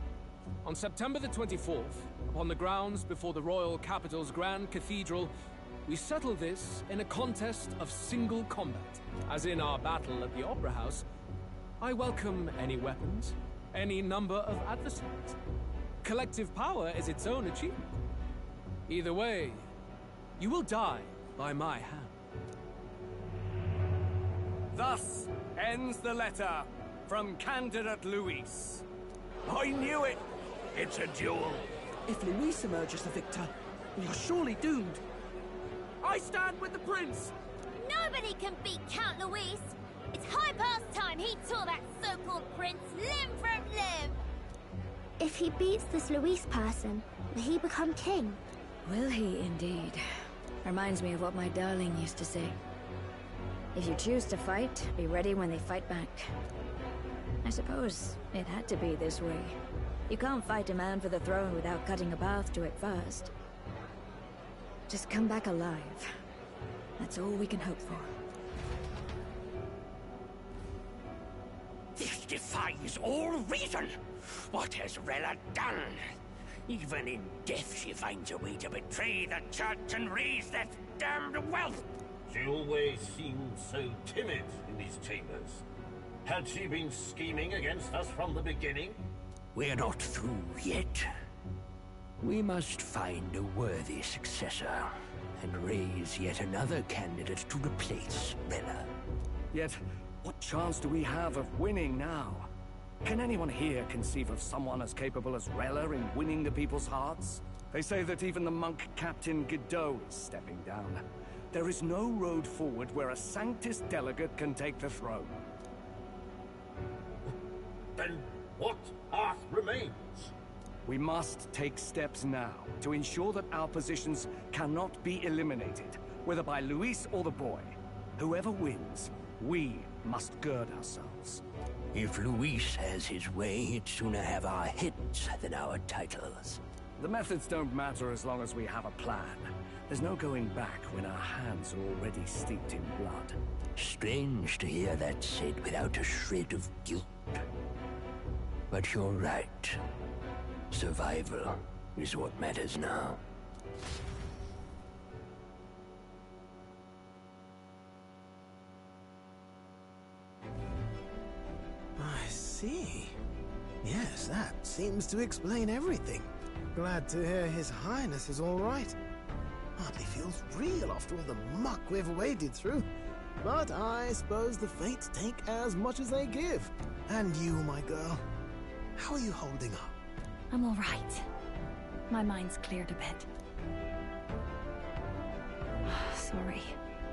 On September the 24th, upon the grounds before the royal capital's grand cathedral, we settle this in a contest of single combat. As in our battle at the Opera House, I welcome any weapons, any number of adversaries. Collective power is its own achievement. Either way, you will die by my hand. Thus ends the letter from candidate Luis. I knew it! It's a duel. If Luis emerges the victor, we are surely doomed. I stand with the prince! Nobody can beat Count Luis! It's high past time he tore that so-called prince limb from limb! If he beats this Luis person, will he become king? Will he indeed? Reminds me of what my darling used to say. If you choose to fight, be ready when they fight back. I suppose it had to be this way. You can't fight a man for the throne without cutting a path to it first. Just come back alive. That's all we can hope for. This defies all reason! What has Rella done? Even in death she finds a way to betray the church and raise that damned wealth! She always seemed so timid in these chambers. Had she been scheming against us from the beginning? We're not through yet. We must find a worthy successor, and raise yet another candidate to replace Rella. Yet, what chance do we have of winning now? Can anyone here conceive of someone as capable as Rella in winning the people's hearts? They say that even the monk Captain Godot is stepping down. There is no road forward where a Sanctus delegate can take the throne. Then what path remains? We must take steps now to ensure that our positions cannot be eliminated, whether by Luis or the boy. Whoever wins, we must gird ourselves. If Luis has his way, he'd sooner have our heads than our titles. The methods don't matter as long as we have a plan. There's no going back when our hands are already steeped in blood. Strange to hear that said without a shred of guilt. But you're right. Survival is what matters now. I see. Yes, that seems to explain everything. Glad to hear His Highness is all right. Hardly feels real after all the muck we've waded through. But I suppose the fates take as much as they give. And you, my girl, how are you holding up? I'm all right. My mind's cleared a bit. Sorry.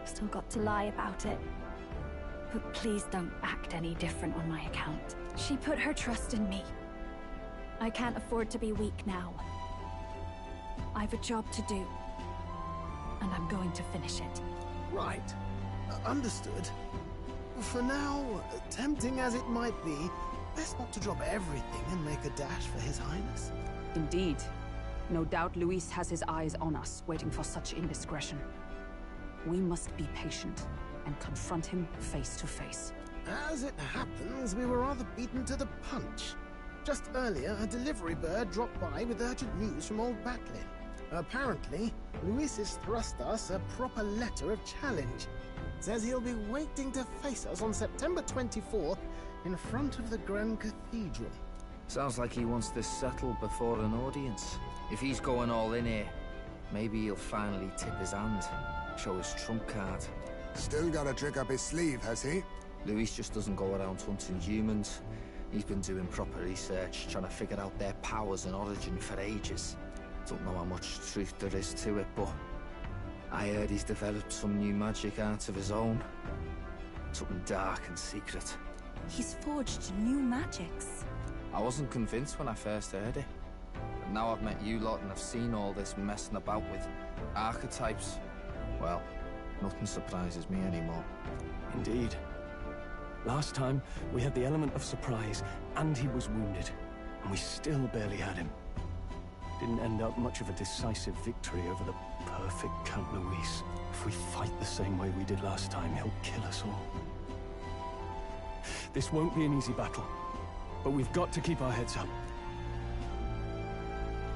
Still got to lie about it. But please don't act any different on my account. She put her trust in me. I can't afford to be weak now. I've a job to do. And I'm going to finish it. Right. Understood. For now, tempting as it might be, best not to drop everything and make a dash for His Highness. Indeed. No doubt Luis has his eyes on us, waiting for such indiscretion. We must be patient and confront him face to face. As it happens, we were rather beaten to the punch. Just earlier, a delivery bird dropped by with urgent news from old Batlin. Apparently, Luis has thrust us a proper letter of challenge. Says he'll be waiting to face us on September 24th in front of the Grand Cathedral. Sounds like he wants this settled before an audience. If he's going all in here, maybe he'll finally tip his hand, show his trump card. Still got a trick up his sleeve, has he? Luis just doesn't go around hunting humans. He's been doing proper research, trying to figure out their powers and origin for ages. Don't know how much truth there is to it, but I heard he's developed some new magic art of his own. Something dark and secret. He's forged new magics. I wasn't convinced when I first heard it. But now I've met you lot and I've seen all this messing about with archetypes. Well, nothing surprises me anymore. Indeed. Last time, we had the element of surprise, and he was wounded. And we still barely had him. Didn't end up much of a decisive victory over the perfect Count Luis. If we fight the same way we did last time, he'll kill us all. This won't be an easy battle, but we've got to keep our heads up.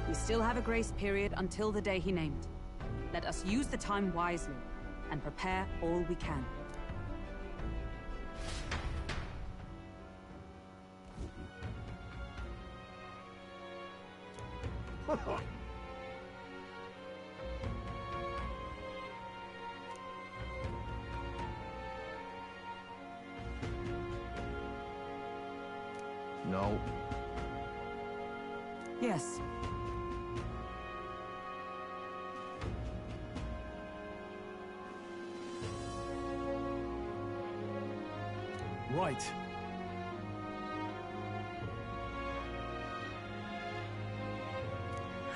We still have a grace period until the day he named. Let us use the time wisely and prepare all we can. No. Yes. Right.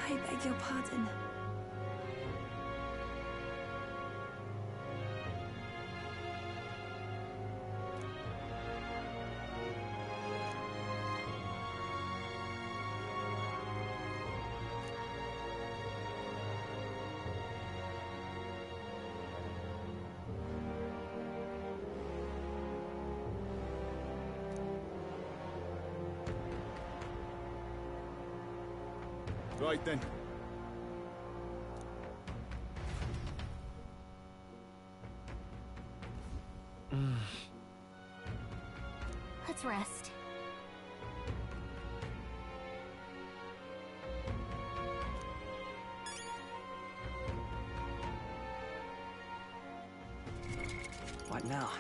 I beg your pardon. Right then. Let's rest. Right now,